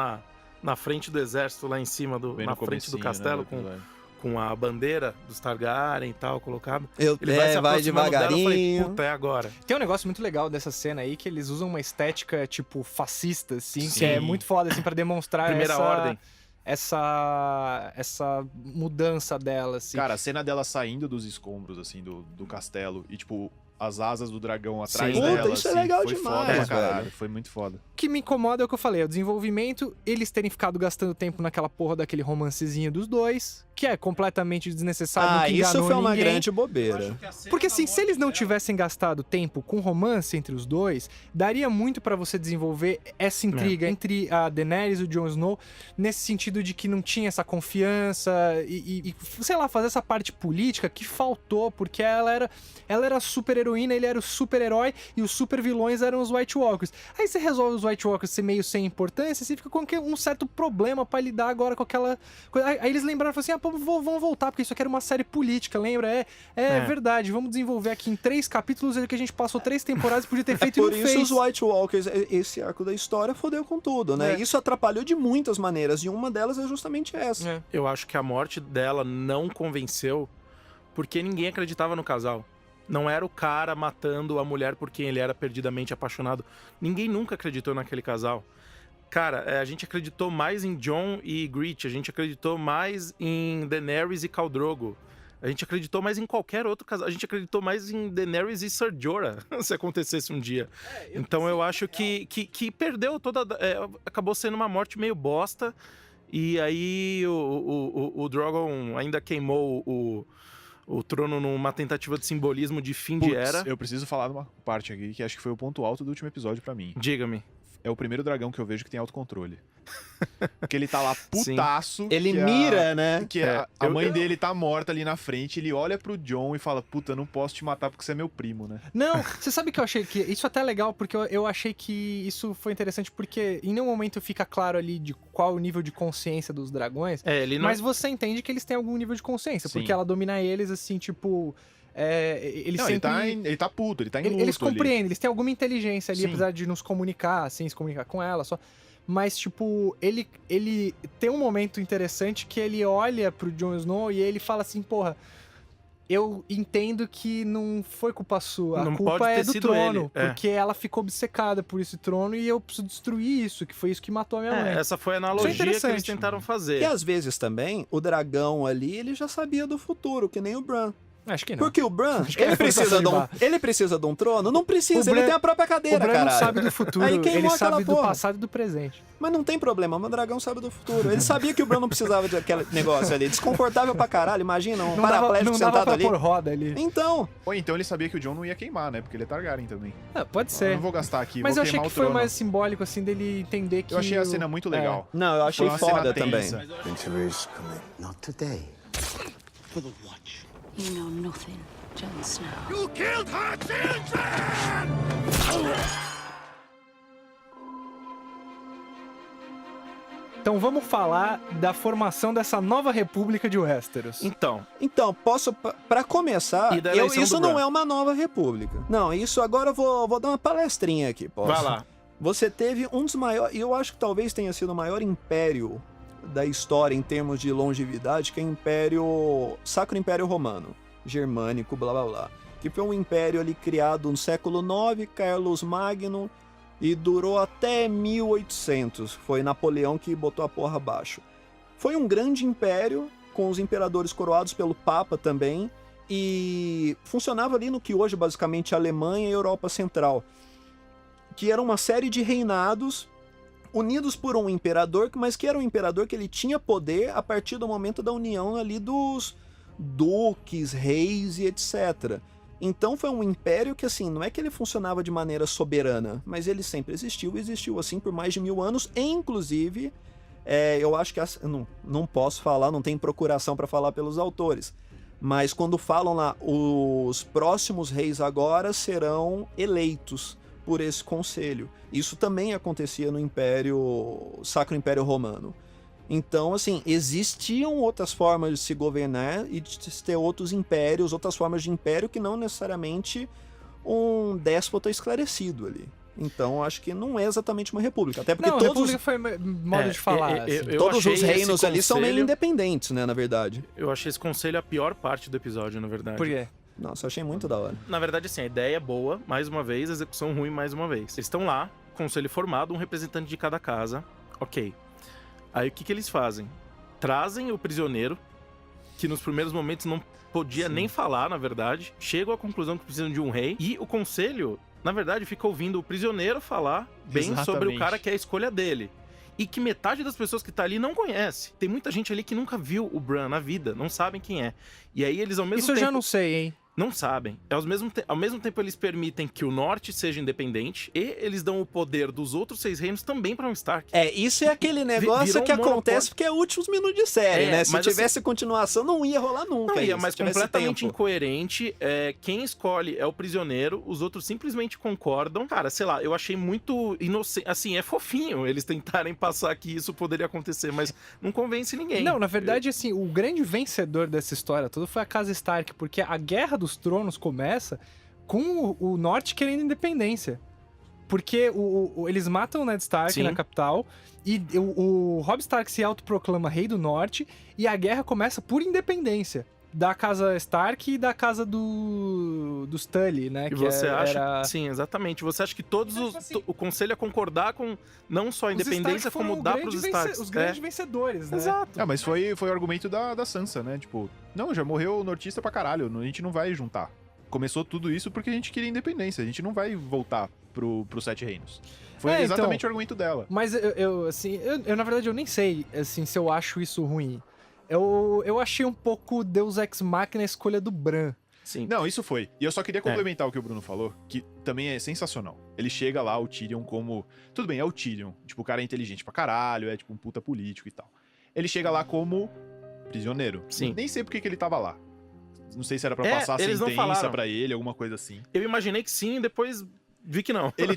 na frente do exército, lá em cima, Bem na no frente do comecinho, castelo, né, do episódio. com a bandeira dos Targaryen e tal, colocado. Ele Ele vai aproximando dela, eu falei, devagarinho. puta, é agora. Tem um negócio muito legal dessa cena aí, que eles usam uma estética, tipo, fascista, assim, que Sim. é muito foda, assim, pra demonstrar Primeira ordem. essa mudança dela, assim. Cara, a cena dela saindo dos escombros, assim, do castelo e, tipo, as asas do dragão atrás Sim. dela, Puta, isso é assim, legal foi demais, foda pra caralho. velho. Foi muito foda. O que me incomoda é o que eu falei, é o desenvolvimento, eles terem ficado gastando tempo naquela porra daquele romancezinho dos dois, que é completamente desnecessário, nunca Isso enganou foi uma ninguém. grande bobeira. Porque assim, se eles não tivessem gastado tempo com romance entre os dois, daria muito pra você desenvolver essa intriga entre a Daenerys e o Jon Snow, nesse sentido de que não tinha essa confiança e sei lá, fazer essa parte política que faltou, porque ela era super heroína, ele era o super herói e os super vilões eram os White Walkers. Aí você resolve os White Walkers ser meio sem importância, você fica com um certo problema pra lidar agora com aquela coisa. Aí eles lembraram, falaram assim, vamos voltar, porque isso aqui era uma série política, lembra? É verdade, vamos desenvolver aqui em 3 capítulos, que a gente passou 3 temporadas e podia ter feito e Por não isso fez. os White Walkers, esse arco da história fodeu com tudo, né? Isso atrapalhou de muitas maneiras, e uma delas é justamente essa. Eu acho que a morte dela não convenceu porque ninguém acreditava no casal. Não era o cara matando a mulher por quem ele era perdidamente apaixonado. Ninguém nunca acreditou naquele casal. Cara, a gente acreditou mais em Jon e Ygritte, a gente acreditou mais em Daenerys e Khal Drogo. A gente acreditou mais em qualquer outro casal. A gente acreditou mais em Daenerys e Ser Jorah, se acontecesse um dia. Então eu acho que perdeu toda... acabou sendo uma morte meio bosta. E aí o Drogon ainda queimou o trono numa tentativa de simbolismo de fim de Putz, era. eu preciso falar de uma parte aqui que acho que foi o ponto alto do último episódio pra mim. Diga-me. É o primeiro dragão que eu vejo que tem autocontrole. Porque ele tá lá putaço. Ele que mira, né? Que a mãe dele tá morta ali na frente, ele olha pro Jon e fala, puta, não posso te matar porque você é meu primo, né? Não, você sabe que eu achei que... Isso até é legal, porque eu achei que isso foi interessante, porque em nenhum momento fica claro ali de qual o nível de consciência dos dragões, Ele não... mas você entende que eles têm algum nível de consciência, Sim. porque ela domina eles, assim, tipo... eles Não, sempre... ele tá puto, ele tá em luto Eles ali. compreendem, eles têm alguma inteligência ali, Sim. apesar de nos comunicar, assim, se comunicar com ela, só... Mas, tipo, ele tem um momento interessante que ele olha pro Jon Snow e ele fala assim, porra, eu entendo que não foi culpa sua, Não a pode culpa ter é do sido trono, ele, porque ela ficou obcecada por esse trono e eu preciso destruir isso, que foi isso que matou a minha mãe. essa foi a analogia que eles interessante. tentaram fazer. E às vezes também, o dragão ali, ele já sabia do futuro, que nem o Bran. Acho que não. Porque o Bran, Acho que é ele precisa de um trono? Não precisa, O Bran- ele tem a própria O cadeira, Bran não caralho. sabe do futuro, Aí queimou ele aquela sabe do porra. passado e do presente. Mas não tem problema, o dragão sabe do futuro. Ele sabia que o Bran não precisava de aquele negócio ali. Desconfortável pra caralho, imagina, um Não dava paraplégico pra sentado ali. pôr roda ali. Então, Ou então ele sabia que o Jon não ia queimar, né? Porque ele é Targaryen também. Pode Eu ser. não vou gastar aqui, Mas vou eu achei queimar que o foi trono. mais simbólico, assim, dele entender que... Eu achei a cena muito legal. não, eu achei Foi uma cena foda também. tensa. Winter is coming. Not today. For the Watch. You know nothing, Jon Snow. Então vamos falar da formação dessa nova república de Westeros. Então, Posso, pra começar, E da eleição isso do não Bran? é uma nova república. Não, isso agora eu vou dar uma palestrinha aqui, posso? vai lá. Você teve um dos maiores, e eu acho que talvez tenha sido o maior império da história em termos de longevidade, que é o Sacro Império Romano, germânico, blá blá blá. Que foi um império ali criado no século IX, Carlos Magno, e durou até 1800. Foi Napoleão que botou a porra abaixo. Foi um grande império, com os imperadores coroados pelo Papa também, e funcionava ali no que hoje basicamente é a Alemanha e a Europa Central, que era uma série de reinados unidos por um imperador, mas que era um imperador que ele tinha poder a partir do momento da união ali dos duques, reis e etc. Então foi um império que, assim, não é que ele funcionava de maneira soberana, mas ele sempre existiu assim por mais de 1000 anos, e inclusive, eu acho que, não posso falar, não tem procuração para falar pelos autores, mas quando falam lá, os próximos reis agora serão eleitos por esse conselho. Isso também acontecia no Sacro Império Romano. Então, assim, existiam outras formas de se governar e de ter outros impérios, outras formas de império que não necessariamente um déspota esclarecido ali. Então, acho que não é exatamente uma república. Até porque Não, todos, república foi modo de falar. assim. eu todos achei os esse reinos ali são meio conselho- independentes, né, na verdade. Eu achei esse conselho a pior parte do episódio, na verdade. Por quê? Nossa, eu achei muito da hora. Na verdade, assim, a ideia é boa, mais uma vez, a execução ruim mais uma vez. Eles estão lá, conselho formado, um representante de cada casa. Ok. Aí o que eles fazem? Trazem o prisioneiro, que nos primeiros momentos não podia nem falar, na verdade. Chegam à conclusão que precisam de um rei. E o conselho, na verdade, fica ouvindo o prisioneiro falar bem sobre Exatamente. o cara que é a escolha dele. E que metade das pessoas que tá ali não conhece. Tem muita gente ali que nunca viu o Bran na vida, não sabem quem é. E aí eles ao mesmo Isso eu tempo... já não sei, hein? Não sabem. Ao mesmo tempo, eles permitem que o norte seja independente e eles dão o poder dos outros 6 reinos também para um Stark. Isso é aquele negócio virou que um monopólio. acontece porque é últimos minutos de série, É, né? Se mas tivesse continuação, não ia rolar nunca. Não ia, isso, mas se tivesse completamente tempo. incoerente. Quem escolhe é o prisioneiro, os outros simplesmente concordam. Cara, sei lá, eu achei muito inocente. Assim, é fofinho eles tentarem passar que isso poderia acontecer, mas não convence ninguém. Não, na verdade, assim, o grande vencedor dessa história toda foi a Casa Stark, porque a Guerra dos Tronos começa com o Norte querendo independência. Porque eles matam o Ned Stark Sim. na capital, e o Robb Stark se autoproclama rei do Norte, e a guerra começa por independência. Da casa Stark e da casa dos Tully, né? E que você acha... era... Sim, exatamente. Você acha que todos os... assim, o conselho a concordar com não só a Os independência, Stark foram como dar pros Starks. os grandes vencedores, né? Exato. Ah, mas foi o argumento da Sansa, né? Tipo, não, já morreu o nortista pra caralho, a gente não vai juntar. Começou tudo isso porque a gente queria independência, a gente não vai voltar pro Sete Reinos. Foi exatamente então, o argumento dela. Mas eu na verdade, eu nem sei, assim, se eu acho isso ruim. eu achei um pouco Deus Ex Machina a escolha do Bran. Sim. Não, isso foi. E eu só queria complementar o que o Bruno falou, que também é sensacional. Ele chega lá, o Tyrion, como... Tudo bem, é o Tyrion. Tipo, o cara é inteligente pra caralho, é tipo um puta político e tal. Ele chega lá como prisioneiro. Sim. Nem sei por que ele tava lá. Não sei se era pra É, passar a eles não sentença falaram. pra ele, alguma coisa assim. Eu imaginei que sim, depois vi que não. Ele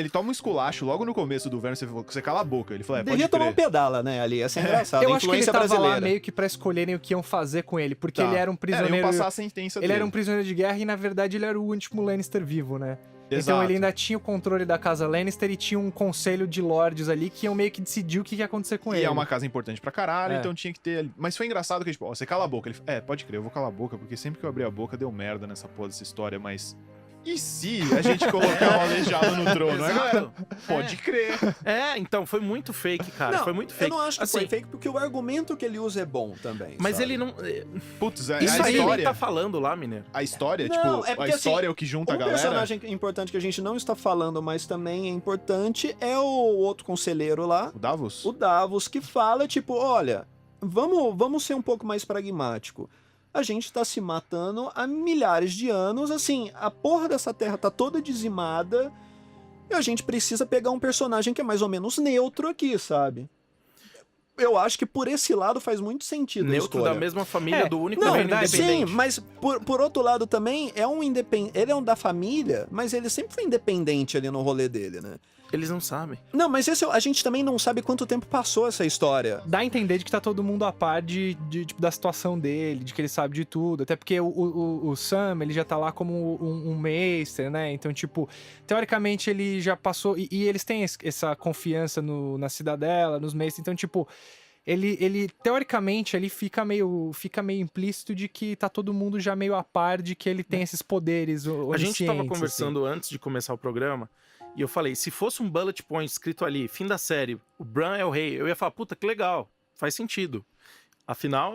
toma um esculacho logo no começo do verno, você cala a boca. Ele falou, pode Devia tomar um crer. pedala, né, ali. Ia ser engraçado. Eu a acho que ele influência tava brasileira. lá meio que pra escolherem o que iam fazer com ele, porque Tá. ele era um Iam prisioneiro... passar a sentença Ele dele. era um prisioneiro de guerra e, na verdade, ele era o último Lannister vivo, né? Então Exato. ele ainda tinha o controle da casa Lannister e tinha um conselho de lords ali que iam meio que decidir o que ia acontecer com E ele. é uma casa importante pra caralho, É. então tinha que ter ali. Mas foi engraçado que, tipo, ó, você cala a boca. Ele pode crer, eu vou calar a boca, porque sempre que eu abri a boca deu merda nessa porra dessa história, mas. E se a gente colocar o aleijado no trono, é, galera? Pode crer. É, então, foi muito fake, cara. Não, foi muito fake. eu não acho que Assim, foi fake, porque o argumento que ele usa é bom também. Mas sabe? ele não. Putz, Isso a aí ele história. tá falando lá, Mineiro. A história, Não, tipo, é a porque, história assim, é o que junta a Um galera. personagem importante que a gente não está falando, mas também é importante, é o outro conselheiro lá, O Davos? o Davos, que fala, tipo, olha, vamos ser um pouco mais pragmático. A gente tá se matando há milhares de anos, assim, a porra dessa terra tá toda dizimada, e a gente precisa pegar um personagem que é mais ou menos neutro aqui, sabe? Eu acho que por esse lado faz muito sentido a Neutro escolha. da mesma família, É, do único Não, reino sim, independente. mas por outro lado também é um independente. Ele é um da família, mas ele sempre foi independente ali no rolê dele, né? Eles não sabem. Não, mas a gente também não sabe quanto tempo passou essa história. Dá a entender de que tá todo mundo a par tipo, da situação dele, de que ele sabe de tudo. Até porque o Sam, ele já tá lá como um Maester, né? Então, tipo, teoricamente ele já passou... E eles têm essa confiança na cidadela, nos Maesters. Então, tipo, ele teoricamente, ele fica meio implícito de que tá todo mundo já meio a par de que ele tem esses poderes A gente tava oniscientes, conversando antes de começar o programa, e eu falei, se fosse um bullet point escrito ali, fim da série, o Bran é o rei, eu ia falar, puta, que legal, faz sentido. Afinal,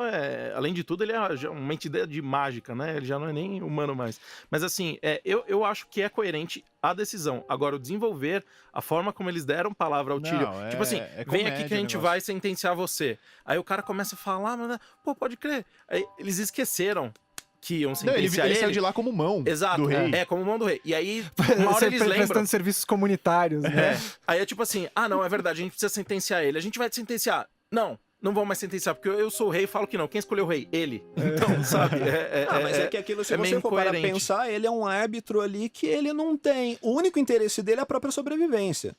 além de tudo, ele é já uma entidade mágica, né? Ele já não é nem humano mais. Mas assim, eu acho que é coerente a decisão. Agora, o desenvolver, a forma como eles deram palavra ao Não, Tyrion. é- Tipo assim, é vem comédia aqui que a o gente negócio. vai sentenciar você. Aí o cara começa a falar, mas, pô, pode crer. Aí eles esqueceram que iam Não, ele sentenciar saiu de lá como mão Exato, do rei. como mão do rei. E aí, uma hora Você eles lembram. prestando serviços comunitários, né? Aí é tipo assim, não, é verdade, a gente precisa sentenciar ele. A gente vai te sentenciar. Não vão mais sentenciar, porque eu sou o rei e falo que não. Quem escolheu o rei? Ele. Então, sabe? Mas é que aquilo, se é você meio for para incoerente. pensar, ele é um árbitro ali que ele não tem. O único interesse dele é a própria sobrevivência.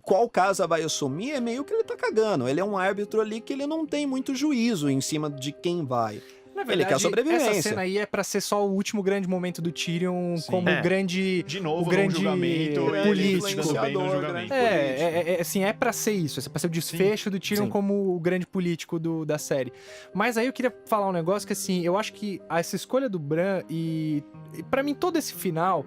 Qual casa vai assumir é meio que ele tá cagando. Ele é um árbitro ali que ele não tem muito juízo em cima de quem vai. Na Ele quer sobrevivência. Essa cena aí é pra ser só o último grande momento do Tyrion Sim. como É. grande... De novo, o grande num julgamento, ele político. influenciou bem no Influenciador, julgamento. grande Assim, é pra ser isso. É pra ser o desfecho do Tyrion Sim. como o grande político da série. Mas aí eu queria falar um negócio que, assim, eu acho que essa escolha do Bran e pra mim, todo esse final,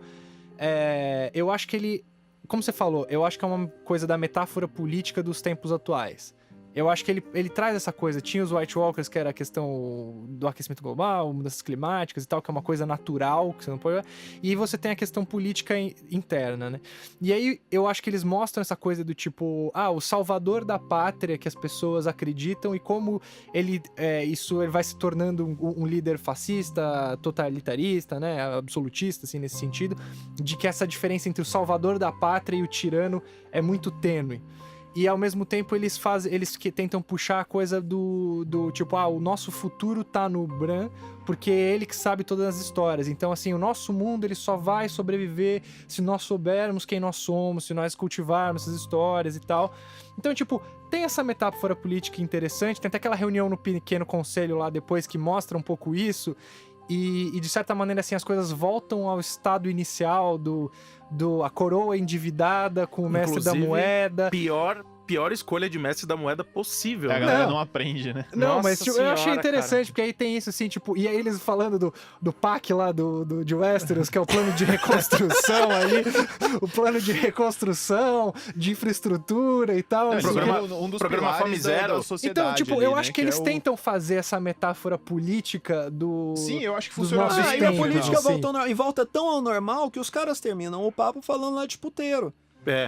eu acho que ele... Como você falou, eu acho que é uma coisa da metáfora política dos tempos atuais. Eu acho que ele traz essa coisa. Tinha os White Walkers, que era a questão do aquecimento global, mudanças climáticas e tal, que é uma coisa natural, que você não pode... E você tem a questão política interna, né? E aí eu acho que eles mostram essa coisa do tipo, o salvador da pátria que as pessoas acreditam e como ele vai se tornando um líder fascista, totalitarista, né? Absolutista, assim, nesse sentido, de que essa diferença entre o salvador da pátria e o tirano é muito tênue. E ao mesmo tempo eles que tentam puxar a coisa do tipo, o nosso futuro tá no Bran, porque é ele que sabe todas as histórias. Então, assim, o nosso mundo ele só vai sobreviver se nós soubermos quem nós somos, se nós cultivarmos essas histórias e tal. Então, tipo, tem essa metáfora política interessante, tem até aquela reunião no pequeno conselho lá depois que mostra um pouco isso. E de certa maneira, assim, as coisas voltam ao estado inicial a coroa endividada com o mestre da Inclusive, moeda. Pior escolha de mestre da moeda possível. A né? galera Não. não aprende, né? Não, Nossa mas tipo, eu achei senhora, interessante, porque aí tem isso, assim, tipo... E aí eles falando do PAC lá de Westeros, que é o plano de reconstrução ali. O plano de reconstrução, de infraestrutura e tal. Não, não sei o quê. um dos programa pilares Fome Zero. da sociedade Então, tipo, ali, eu né, acho que é eles o- tentam fazer essa metáfora política do... Sim, eu acho que dos funciona nossos bem. Aí a tempos, política assim. volta tão ao normal que os caras terminam o papo falando lá de puteiro.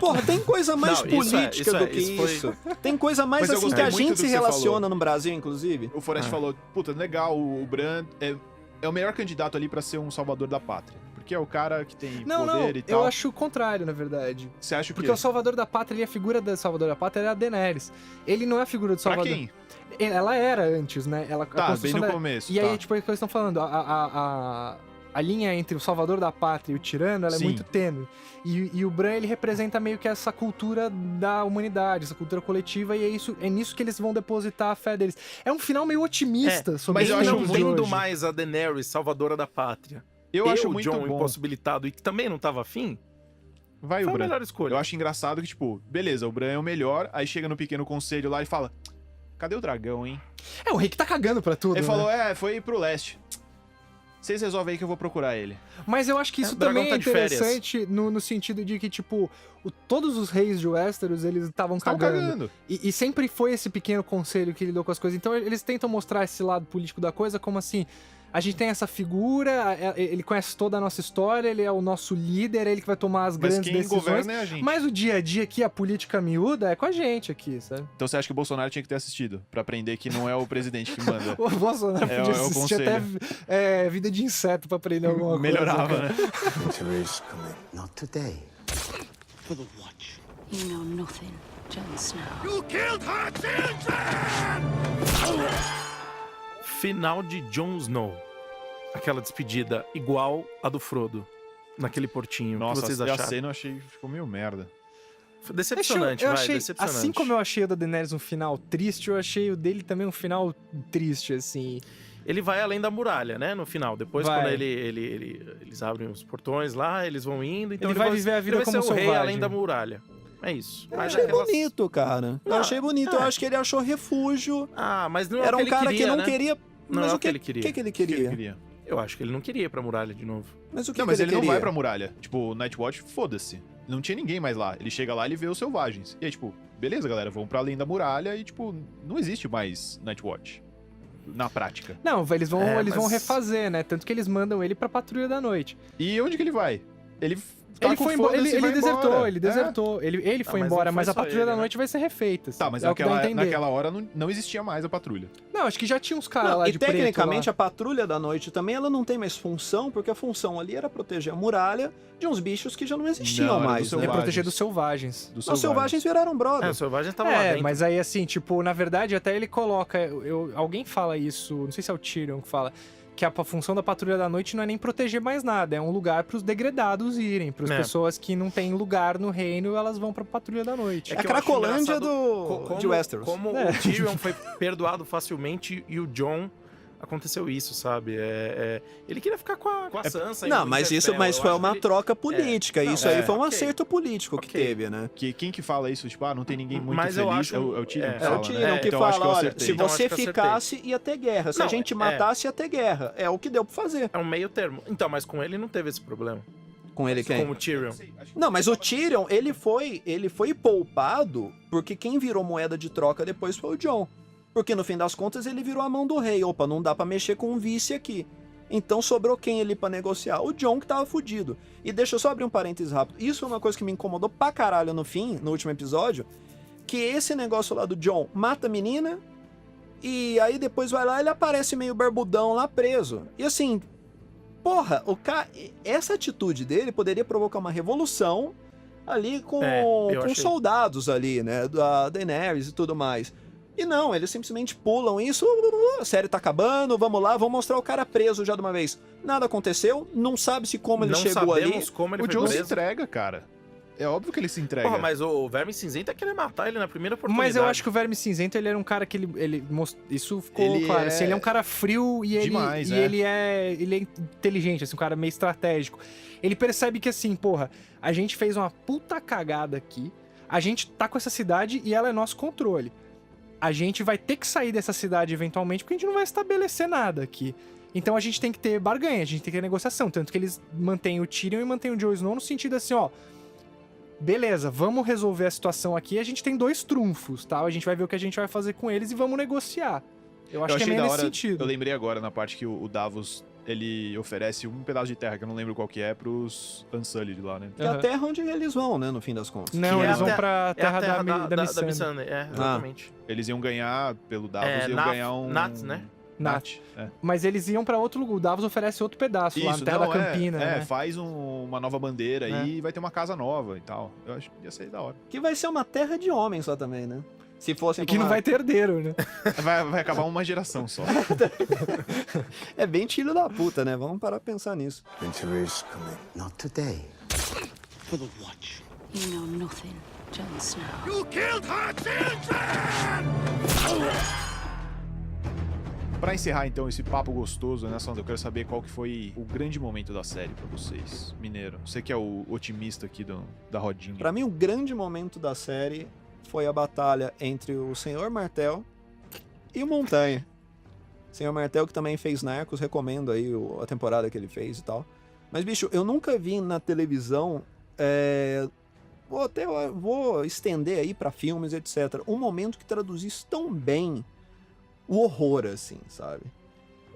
Porra, tem coisa mais Não, política do que isso. Tem coisa mais Mas eu assim que gostei a muito gente do se que você relaciona falou. no Brasil, inclusive. O Forest falou, puta, legal, o Bran é o melhor candidato ali pra ser um salvador da pátria. Porque é o cara que tem poder e tal. eu acho o contrário, na verdade. Você acha o quê? Porque o salvador da pátria, a figura do salvador da pátria era a Daenerys. Ele não é a figura do Pra salvador. quem? Ela era antes, né? Ela, a Tá, bem construção no da- começo. E tá. aí, tipo, é o que eles estão falando, a linha entre o salvador da pátria e o tirano, ela é Sim. muito tênue. E o Bran, ele representa meio que essa cultura da humanidade, essa cultura coletiva, e é nisso que eles vão depositar a fé deles. É um final meio otimista sobre mas eu os acho tempos de vendo hoje. mais a Daenerys, salvadora da pátria. Eu acho o muito Jon bom. impossibilitado e que também não tava afim, Vai foi o a Bran. melhor escolha. Eu acho engraçado que, tipo, beleza, o Bran é o melhor, aí chega no pequeno conselho lá e fala, cadê o dragão, hein? É, o rei que tá cagando pra tudo, Ele né? falou, foi pro leste. Vocês resolvem aí que eu vou procurar ele. Mas eu acho que isso o dragão também tá é de férias. interessante no sentido de que, tipo, todos os reis de Westeros, eles estavam Estão cagando. cagando. E sempre foi esse pequeno conselho que lidou com as coisas. Então eles tentam mostrar esse lado político da coisa como assim, a gente tem essa figura, ele conhece toda a nossa história, ele é o nosso líder, é ele que vai tomar as Mas grandes quem decisões. governa é a gente. Mas o dia a dia aqui, a política miúda, é com a gente aqui, sabe? Então você acha que o Bolsonaro tinha que ter assistido? Pra aprender que não é o presidente que manda. O Bolsonaro É, podia é o assistir até Vida de Inseto pra aprender alguma coisa. Melhorava, cara. né? Winter is coming. Not today. For the watch. You know nothing, Jon Snow. Final de Jon Snow. Aquela despedida igual a do Frodo. Naquele portinho. O Nossa, que vocês a acharam? cena eu achei ficou meio merda. Foi decepcionante, eu vai, achei, decepcionante. assim como eu achei o da Daenerys um final triste, eu achei o dele também um final triste, assim. Ele vai além da muralha, né? No final. Depois, Vai. quando eles abrem os portões lá, eles vão indo. Então Ele vai viver a vida ele vai como ser o rei selvagem. além da muralha. É isso. Eu Mas achei aquelas- bonito, cara. Eu Não, achei bonito. Eu acho que ele achou refúgio. Ah, mas não é Era o que um ele cara queria, que não né? queria. Não Mas é o o que ele queria. O que ele O que ele queria? queria? Eu acho que ele não queria ir pra muralha de novo. Mas o que Não, mas que ele não queria? vai pra muralha. Tipo, o Nightwatch, foda-se. Não tinha ninguém mais lá. Ele chega lá e vê os selvagens. E aí, tipo, beleza, galera, vamos pra além da muralha e, tipo, não existe mais Nightwatch. Na prática. Não, eles vão mas- refazer, né? Tanto que eles mandam ele pra Patrulha da Noite. E onde que ele vai? Ele tá Ele com foi embora, foda-se e ele vai desertou, embora. ele É. desertou. Ele foi mas embora, não foi mas a só Patrulha ele, da né? Noite vai ser refeita. assim. Tá, mas é o que dá a entender. naquela hora não existia mais a patrulha. Não, acho que já tinha uns caras Não, lá e de preto tecnicamente lá. a patrulha da noite também ela não tem mais função, porque a função ali era proteger a muralha de uns bichos que já não existiam Não, era mais, do né? É selvagens. proteger dos selvagens. Dos Os selvagens viraram É, brother. o selvagem tava lá É, dentro. mas aí assim, tipo, na verdade até ele coloca, alguém fala isso, não sei se é o Tyrion que fala, que a função da Patrulha da Noite não é nem proteger mais nada, é um lugar pros degradados irem, pras É. pessoas que não têm lugar no reino, elas vão pra Patrulha da Noite. É que a eu acho Cracolândia engraçado de Westeros. Como É. o Tyrion foi perdoado facilmente e o Jon aconteceu isso, sabe? Ele queria ficar com a Sansa. Não, em mas Winterfell. isso mas Eu foi acho uma que ele- troca política. Não, Isso aí é, foi um ok. acerto político que Ok. teve, né? Quem que fala isso? Tipo, não tem ninguém muito Mas feliz. eu acho- É o Tyrion que É fala, o Tyrion né? que Então, acho fala, eu olha, acertei. se Então, você acho que eu acertei. ficasse, ia ter guerra. Se a Não, gente matasse, ia ter guerra. É o que deu pra fazer É um meio termo. Então, mas com ele não teve esse problema. com ele quem? Com o Tyrion. Não, mas o Tyrion, ele foi poupado porque quem virou moeda de troca depois foi o Jon. Porque no fim das contas ele virou a mão do rei. Opa, não dá pra mexer com um vice aqui. Então sobrou quem ali pra negociar? O Jon que tava fudido. E deixa eu só abrir um parênteses rápido. Isso é uma coisa que me incomodou pra caralho no fim, no último episódio, que esse negócio lá do Jon mata a menina e aí depois vai lá e ele aparece meio barbudão lá preso. E assim, porra, essa atitude dele poderia provocar uma revolução ali com eu achei. soldados ali, né? Da Daenerys e tudo mais. E não, eles simplesmente pulam isso, a série tá acabando, vamos lá, vamos mostrar o cara preso já de uma vez. Nada aconteceu, não sabe-se como ele não chegou ali. sabemos como ele O foi Jon se preso. entrega, cara. É óbvio que ele se entrega. Porra, mas o Verme Cinzento ia querer matar ele na primeira oportunidade. Mas eu acho que o Verme Cinzento, ele era um cara que isso ficou Ele claro, é assim, ele é um cara frio e demais, ele é inteligente, assim, um cara meio estratégico. Ele percebe que assim, porra, a gente fez uma puta cagada aqui, a gente tá com essa cidade e ela é nosso controle. A gente vai ter que sair dessa cidade eventualmente porque a gente não vai estabelecer nada aqui. Então a gente tem que ter barganha, a gente tem que ter negociação, tanto que eles mantêm o Tyrion e mantêm o Jon Snow no sentido assim, ó, beleza, vamos resolver a situação aqui, a gente tem 2 trunfos, tá? A gente vai ver o que a gente vai fazer com eles e vamos negociar. Eu acho que é achei meio da nesse hora, sentido. Eu lembrei agora na parte que o Davos ele oferece um pedaço de terra, que eu não lembro qual que é, pros Unsullied lá, né? Que é a terra onde eles vão, né, no fim das contas. Não, Que é eles a vão terra- pra É a terra terra da da Missandei. Missandei, exatamente. Eles iam ganhar pelo Davos, iam Nat- ganhar um... Nats, né? Nat. É. Mas eles iam pra outro lugar. O Davos oferece outro pedaço lá na terra da Campina, né? faz uma nova bandeira aí e vai ter uma casa nova e tal. Eu acho que ia ser da hora. Que vai ser uma terra de homens só também, né? Se fosse Que não vai ter herdeiro, né? Vai acabar uma geração só. É bem filho da puta, né? Vamos parar pra pensar nisso. Winter is coming. Not today. For the Watch. You know nothing, Jon Snow. Pra encerrar, então, esse papo gostoso, né, Sandra? Eu quero saber qual que foi o grande momento da série pra vocês. Mineiro, você que é o otimista aqui da rodinha. Pra mim, o grande momento da série foi a batalha entre o Senhor Martel e o Montanha. Senhor Martel, que também fez Narcos, recomendo aí a temporada que ele fez e tal. Mas, bicho, eu nunca vi na televisão... Vou estender aí pra filmes, etc. Um momento que traduzisse tão bem o horror, assim, sabe?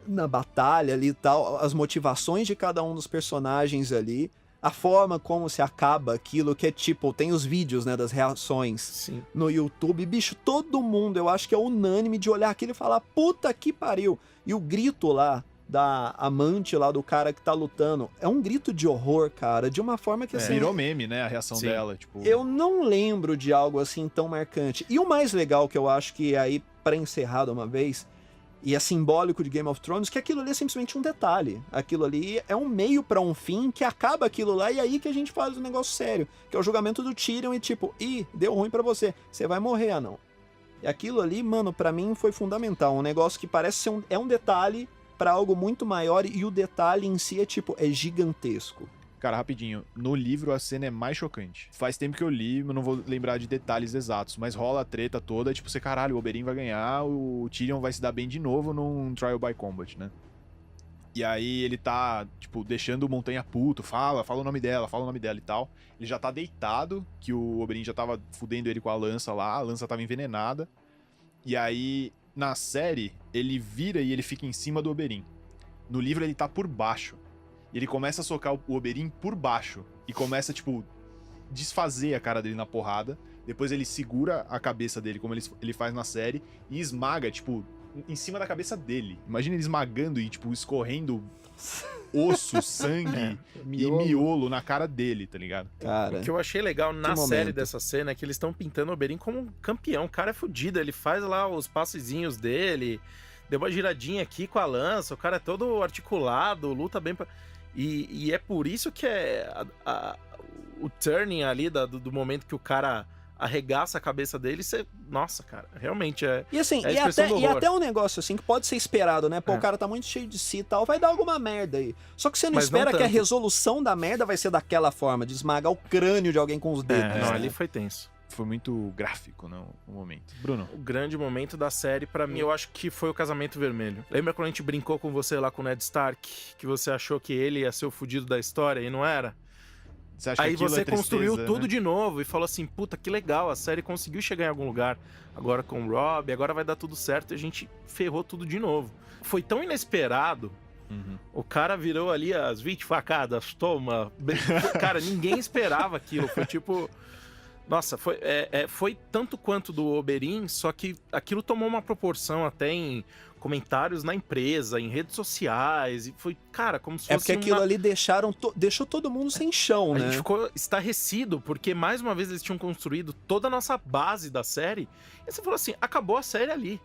Na batalha ali e tal, as motivações de cada um dos personagens ali, a forma como se acaba aquilo, que é tipo, tem os vídeos, né, das reações Sim. no YouTube. Bicho, todo mundo, eu acho que é unânime de olhar aquilo e falar, puta que pariu. E o grito lá da amante lá do cara que tá lutando, é um grito de horror, cara, de uma forma que assim... Virou meme, né, a reação Sim. dela. Tipo... Eu não lembro de algo assim tão marcante. E o mais legal que eu acho que aí, pra encerrar de uma vez, e é simbólico de Game of Thrones, que aquilo ali é simplesmente um detalhe. Aquilo ali é um meio pra um fim, que acaba aquilo lá, e aí que a gente faz um negócio sério, que é o julgamento do Tyrion e tipo, deu ruim pra você, você vai morrer, anão. E aquilo ali, mano, pra mim foi fundamental. Um negócio que parece ser um detalhe pra algo muito maior, e o detalhe em si é gigantesco. Cara, rapidinho, no livro a cena é mais chocante. Faz tempo que eu li, eu não vou lembrar de detalhes exatos, mas rola a treta toda, tipo, você, caralho, o Oberyn vai ganhar, o Tyrion vai se dar bem de novo num Trial by Combat, né? E aí ele tá, tipo, deixando o Montanha puto, fala o nome dela e tal. Ele já tá deitado, que o Oberyn já tava fudendo ele com a lança lá, a lança tava envenenada. E aí, na série, ele vira e ele fica em cima do Oberyn. No livro ele tá por baixo. E ele começa a socar o Oberyn por baixo. E começa, tipo, desfazer a cara dele na porrada. Depois ele segura a cabeça dele, como ele faz na série, e esmaga, tipo, em cima da cabeça dele. Imagina ele esmagando e, tipo, escorrendo osso, sangue e miolo na cara dele, tá ligado? Cara, O que eu achei legal na momento. série dessa cena é que eles estão pintando o Oberyn como um campeão. O cara é fudido, ele faz lá os passezinhos dele, deu uma giradinha aqui com a lança, o cara é todo articulado, luta bem... E é por isso que é o turning ali do momento que o cara arregaça a cabeça dele, você... Nossa, cara, realmente é... E assim, É a e expressão do horror. até um negócio assim que pode ser esperado, né? Pô, É. o cara tá muito cheio de si e tal, vai dar alguma merda aí. Só que você não Mas não espera que a tanto. resolução da merda vai ser daquela forma, de esmagar o crânio de alguém com os dedos. Não, né? ali foi tenso. Foi muito gráfico, né, o momento. Bruno, O grande momento da série, pra mim, eu acho que foi o Casamento Vermelho. Lembra quando a gente brincou com você lá com o Ned Stark? Que você achou que ele ia ser o fudido da história e não era? você acha Aí que aquilo você é tristeza, construiu tudo né? de novo e falou assim, puta, que legal, a série conseguiu chegar em algum lugar. Agora com o Rob, agora vai dar tudo certo e a gente ferrou tudo de novo. Foi tão inesperado, Uhum. o cara virou ali as 20 facadas, toma. Cara, ninguém esperava aquilo, foi tipo... Nossa, foi tanto quanto do Oberyn, só que aquilo tomou uma proporção até em comentários na empresa, em redes sociais, e foi, cara, como se fosse É porque aquilo ali deixou todo mundo sem chão, A né? gente ficou estarrecido, porque mais uma vez eles tinham construído toda a nossa base da série, e você falou assim, acabou a série ali.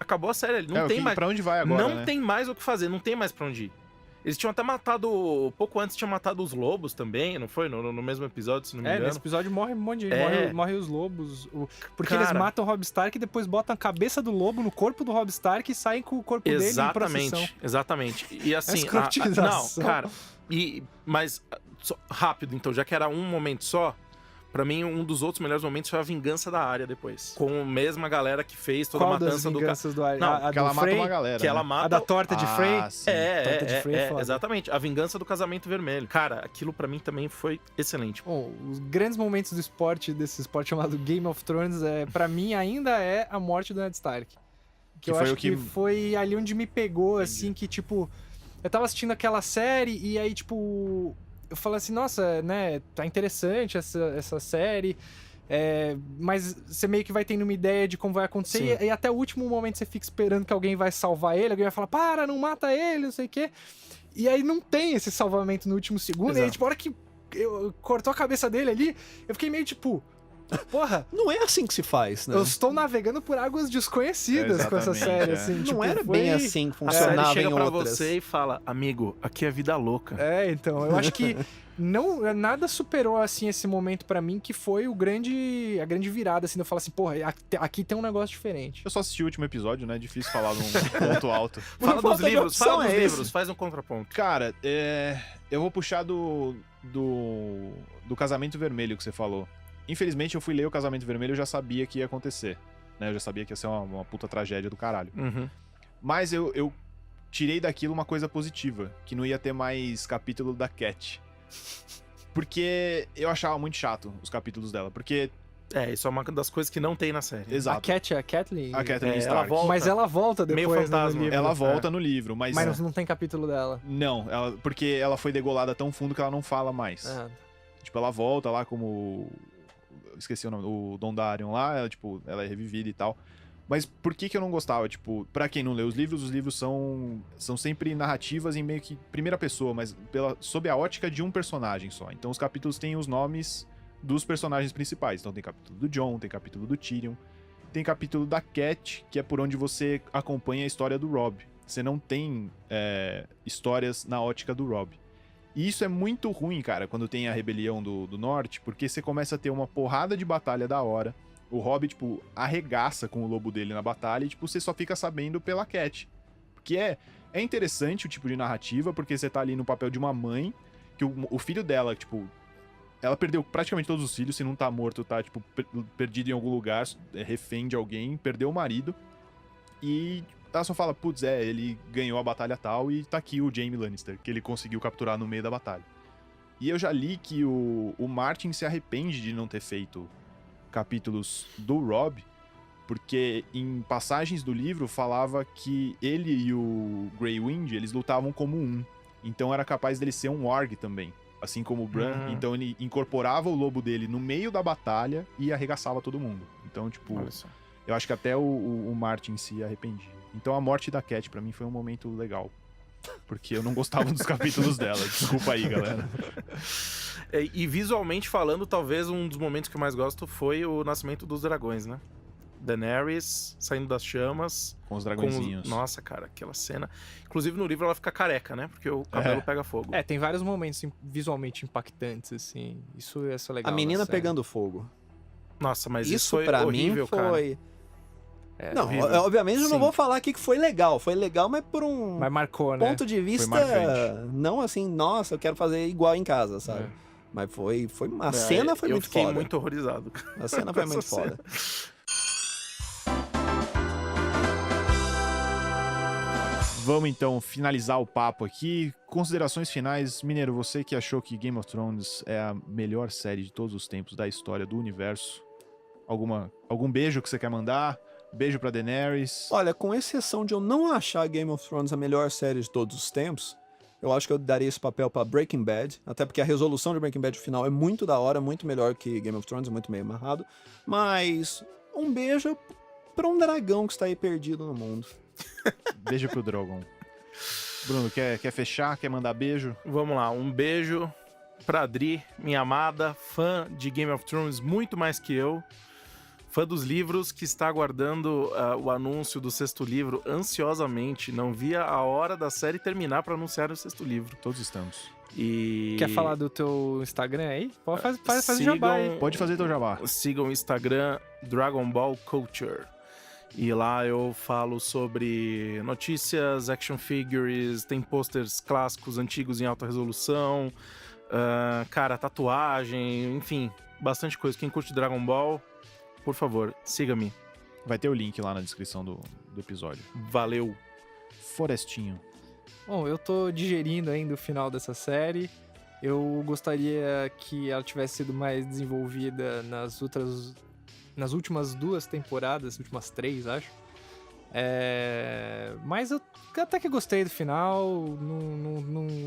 Acabou a série ali, não tem mais... Pra onde vai agora, não né? tem mais o que fazer, não tem mais pra onde ir. Eles tinham até matado, pouco antes tinham matado os lobos também, não foi? No mesmo episódio, se não me engano. Nesse episódio morre um monte de morre os lobos. Porque Cara. eles matam o Robb Stark e depois botam a cabeça do lobo no corpo do Robb Stark e saem com o corpo dele em procissão. Exatamente. E assim, escrotização. não, cara. Mas rápido, então, já que era um momento só, pra mim um dos outros melhores momentos foi a vingança da Arya depois. Com a mesma galera que fez toda Qual a das matança do vinganças do Arya? Não, A Que ela do mata Frey? uma galera, que ela né? mata A da torta de Frey? sim. Torta de Frey é foda. exatamente. A vingança do casamento vermelho. Cara, aquilo pra mim também foi excelente. Bom, os grandes momentos do esporte, desse esporte chamado Game of Thrones, pra mim ainda é a morte do Ned Stark. Que eu foi acho o que- que foi ali onde me pegou, assim, que tipo... eu tava assistindo aquela série e aí, tipo, eu falei assim, nossa, né, tá interessante essa série, mas você meio que vai tendo uma ideia de como vai acontecer e até o último momento você fica esperando que alguém vai salvar ele, alguém vai falar, para, não mata ele, não sei o quê. E aí não tem esse salvamento no último segundo, e aí, tipo, a hora que cortou a cabeça dele ali, eu fiquei meio tipo... Porra, Não é assim que se faz, né? eu estou navegando por águas desconhecidas com essa Exatamente, série, é. assim. Não tipo, era foi- bem assim que A série funcionava chega em pra outras. você e fala, amigo, aqui é vida louca. Então, eu acho que nada superou, assim, esse momento pra mim, que foi a grande virada, assim, de eu falar assim, porra, aqui tem um negócio diferente. Eu só assisti o último episódio, né? É difícil falar num ponto alto. Fala dos falta de livros, opção fala dos é esse. livros, faz um contraponto. Cara, eu vou puxar do Casamento Vermelho que você falou. Infelizmente, eu fui ler o Casamento Vermelho e eu já sabia que ia acontecer. Né? Eu já sabia que ia ser uma puta tragédia do caralho. Uhum. Mas eu tirei daquilo uma coisa positiva, que não ia ter mais capítulo da Cat. Porque eu achava muito chato os capítulos dela. Porque, Isso é uma das coisas que não tem na série. exato, A Cat é a Kathleen? a Kathleen ela Stark. volta. Mas ela volta Meio depois, né, fantasma. no livro. Ela volta no livro, mas Mas não tem capítulo dela. não, porque ela foi degolada tão fundo que ela não fala mais. Ah, Tipo, ela volta lá como... Esqueci o nome, o Dondarrion lá, ela é revivida e tal. Mas por que eu não gostava? Tipo, pra quem não lê os livros são sempre narrativas em meio que primeira pessoa, mas sob a ótica de um personagem só. Então os capítulos têm os nomes dos personagens principais. Então tem capítulo do Jon, tem capítulo do Tyrion, tem capítulo da Cat, que é por onde você acompanha a história do Robb. Você não tem histórias na ótica do Robb. E isso é muito ruim, cara, quando tem a rebelião do norte, porque você começa a ter uma porrada de batalha da hora. O Robb, tipo, arregaça com o lobo dele na batalha e, tipo, você só fica sabendo pela Cat. Porque é interessante o tipo de narrativa, porque você tá ali no papel de uma mãe, que o filho dela, tipo, ela perdeu praticamente todos os filhos, se não tá morto, tá, tipo, perdido em algum lugar, refém de alguém, perdeu o marido. E ela só fala, putz, ele ganhou a batalha tal e tá aqui o Jaime Lannister, que ele conseguiu capturar no meio da batalha. E eu já li que o Martin se arrepende de não ter feito capítulos do Robb, porque em passagens do livro falava que ele e o Grey Wind, eles lutavam como um. Então era capaz dele ser um warg também, assim como o Bran. Então ele incorporava o lobo dele no meio da batalha e arregaçava todo mundo. Então, tipo, Olha só. eu acho que até o Martin se arrependia. Então a morte da Cat pra mim foi um momento legal. Porque eu não gostava dos capítulos dela. Desculpa aí, galera. E visualmente falando, talvez um dos momentos que eu mais gosto foi o nascimento dos dragões, né? Daenerys saindo das chamas. Com os dragõezinhos. Nossa, cara, aquela cena. Inclusive no livro ela fica careca, né? Porque o cabelo pega fogo. tem vários momentos visualmente impactantes, assim. Isso é só legal. A menina na série. pegando fogo. Nossa, mas isso Isso foi pra horrível, mim cara. foi... Não, horrível. obviamente eu não Sim. vou falar aqui que foi legal. Foi legal, mas por um Mas marcou, né? ponto de vista... marcante. Não assim, nossa, eu quero fazer igual em casa, sabe? Mas foi a cena foi eu muito fiquei foda. muito horrorizado. A cena foi com muito essa cena. foda. Vamos então finalizar o papo aqui. Considerações finais. Mineiro, você que achou que Game of Thrones é a melhor série de todos os tempos da história do universo, algum beijo que você quer mandar? Beijo pra Daenerys. Olha, com exceção de eu não achar Game of Thrones a melhor série de todos os tempos, eu acho que eu daria esse papel pra Breaking Bad, até porque a resolução de Breaking Bad final é muito da hora, muito melhor que Game of Thrones, é muito meio amarrado. Mas um beijo pra um dragão que está aí perdido no mundo. Beijo pro Drogon. Bruno, quer fechar? Quer mandar beijo? Vamos lá, um beijo pra Adri, minha amada, fã de Game of Thrones muito mais que eu, fã dos livros, que está aguardando o anúncio do 6º livro ansiosamente. Não via a hora da série terminar pra anunciar o 6º livro. Todos estamos. E... Quer falar do teu Instagram aí? Pode faz o Sigam- jabá aí. Pode fazer teu jabá. Sigam o Instagram Dragon Ball Culture. E lá eu falo sobre notícias, action figures, tem posters clássicos, antigos em alta resolução, cara, tatuagem, enfim, bastante coisa. Quem curte Dragon Ball, por favor, siga-me. Vai ter o link lá na descrição do episódio. Valeu! Forestinho. Bom, eu tô digerindo ainda o final dessa série. Eu gostaria que ela tivesse sido mais desenvolvida nas últimas 2 temporadas, últimas 3, acho. Mas eu até que gostei do final,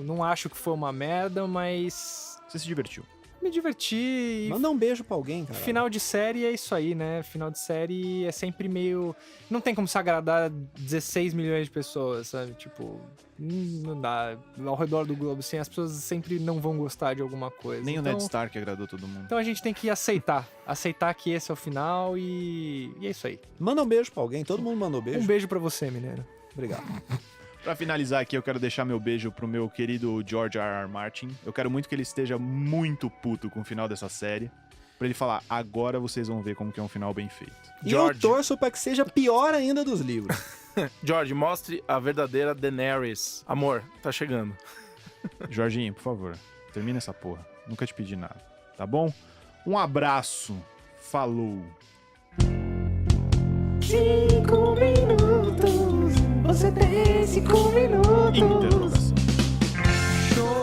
não acho que foi uma merda, mas Você se divertiu. me diverti. Manda um beijo pra alguém, cara. Final de série é isso aí, né? Final de série é sempre meio... Não tem como se agradar 16 milhões de pessoas, sabe? Tipo, não dá. Ao redor do globo, assim, as pessoas sempre não vão gostar de alguma coisa. Nem o então, Ned Stark agradou todo mundo. Então a gente tem que aceitar. Aceitar que esse é o final e é isso aí. Manda um beijo pra alguém. Todo mundo mandou beijo. Um beijo pra você, mineiro. Obrigado. Pra finalizar aqui, eu quero deixar meu beijo pro meu querido George R.R. Martin. Eu quero muito que ele esteja muito puto com o final dessa série. Pra ele falar, agora vocês vão ver como que é um final bem feito. E George. eu torço pra que seja pior ainda dos livros. George, mostre a verdadeira Daenerys. Amor, tá chegando. Jorginho, por favor, termina essa porra. Nunca te pedi nada, tá bom? Um abraço. Falou. 5 minutos. Você tem 5 minutos. Interrogação. Show.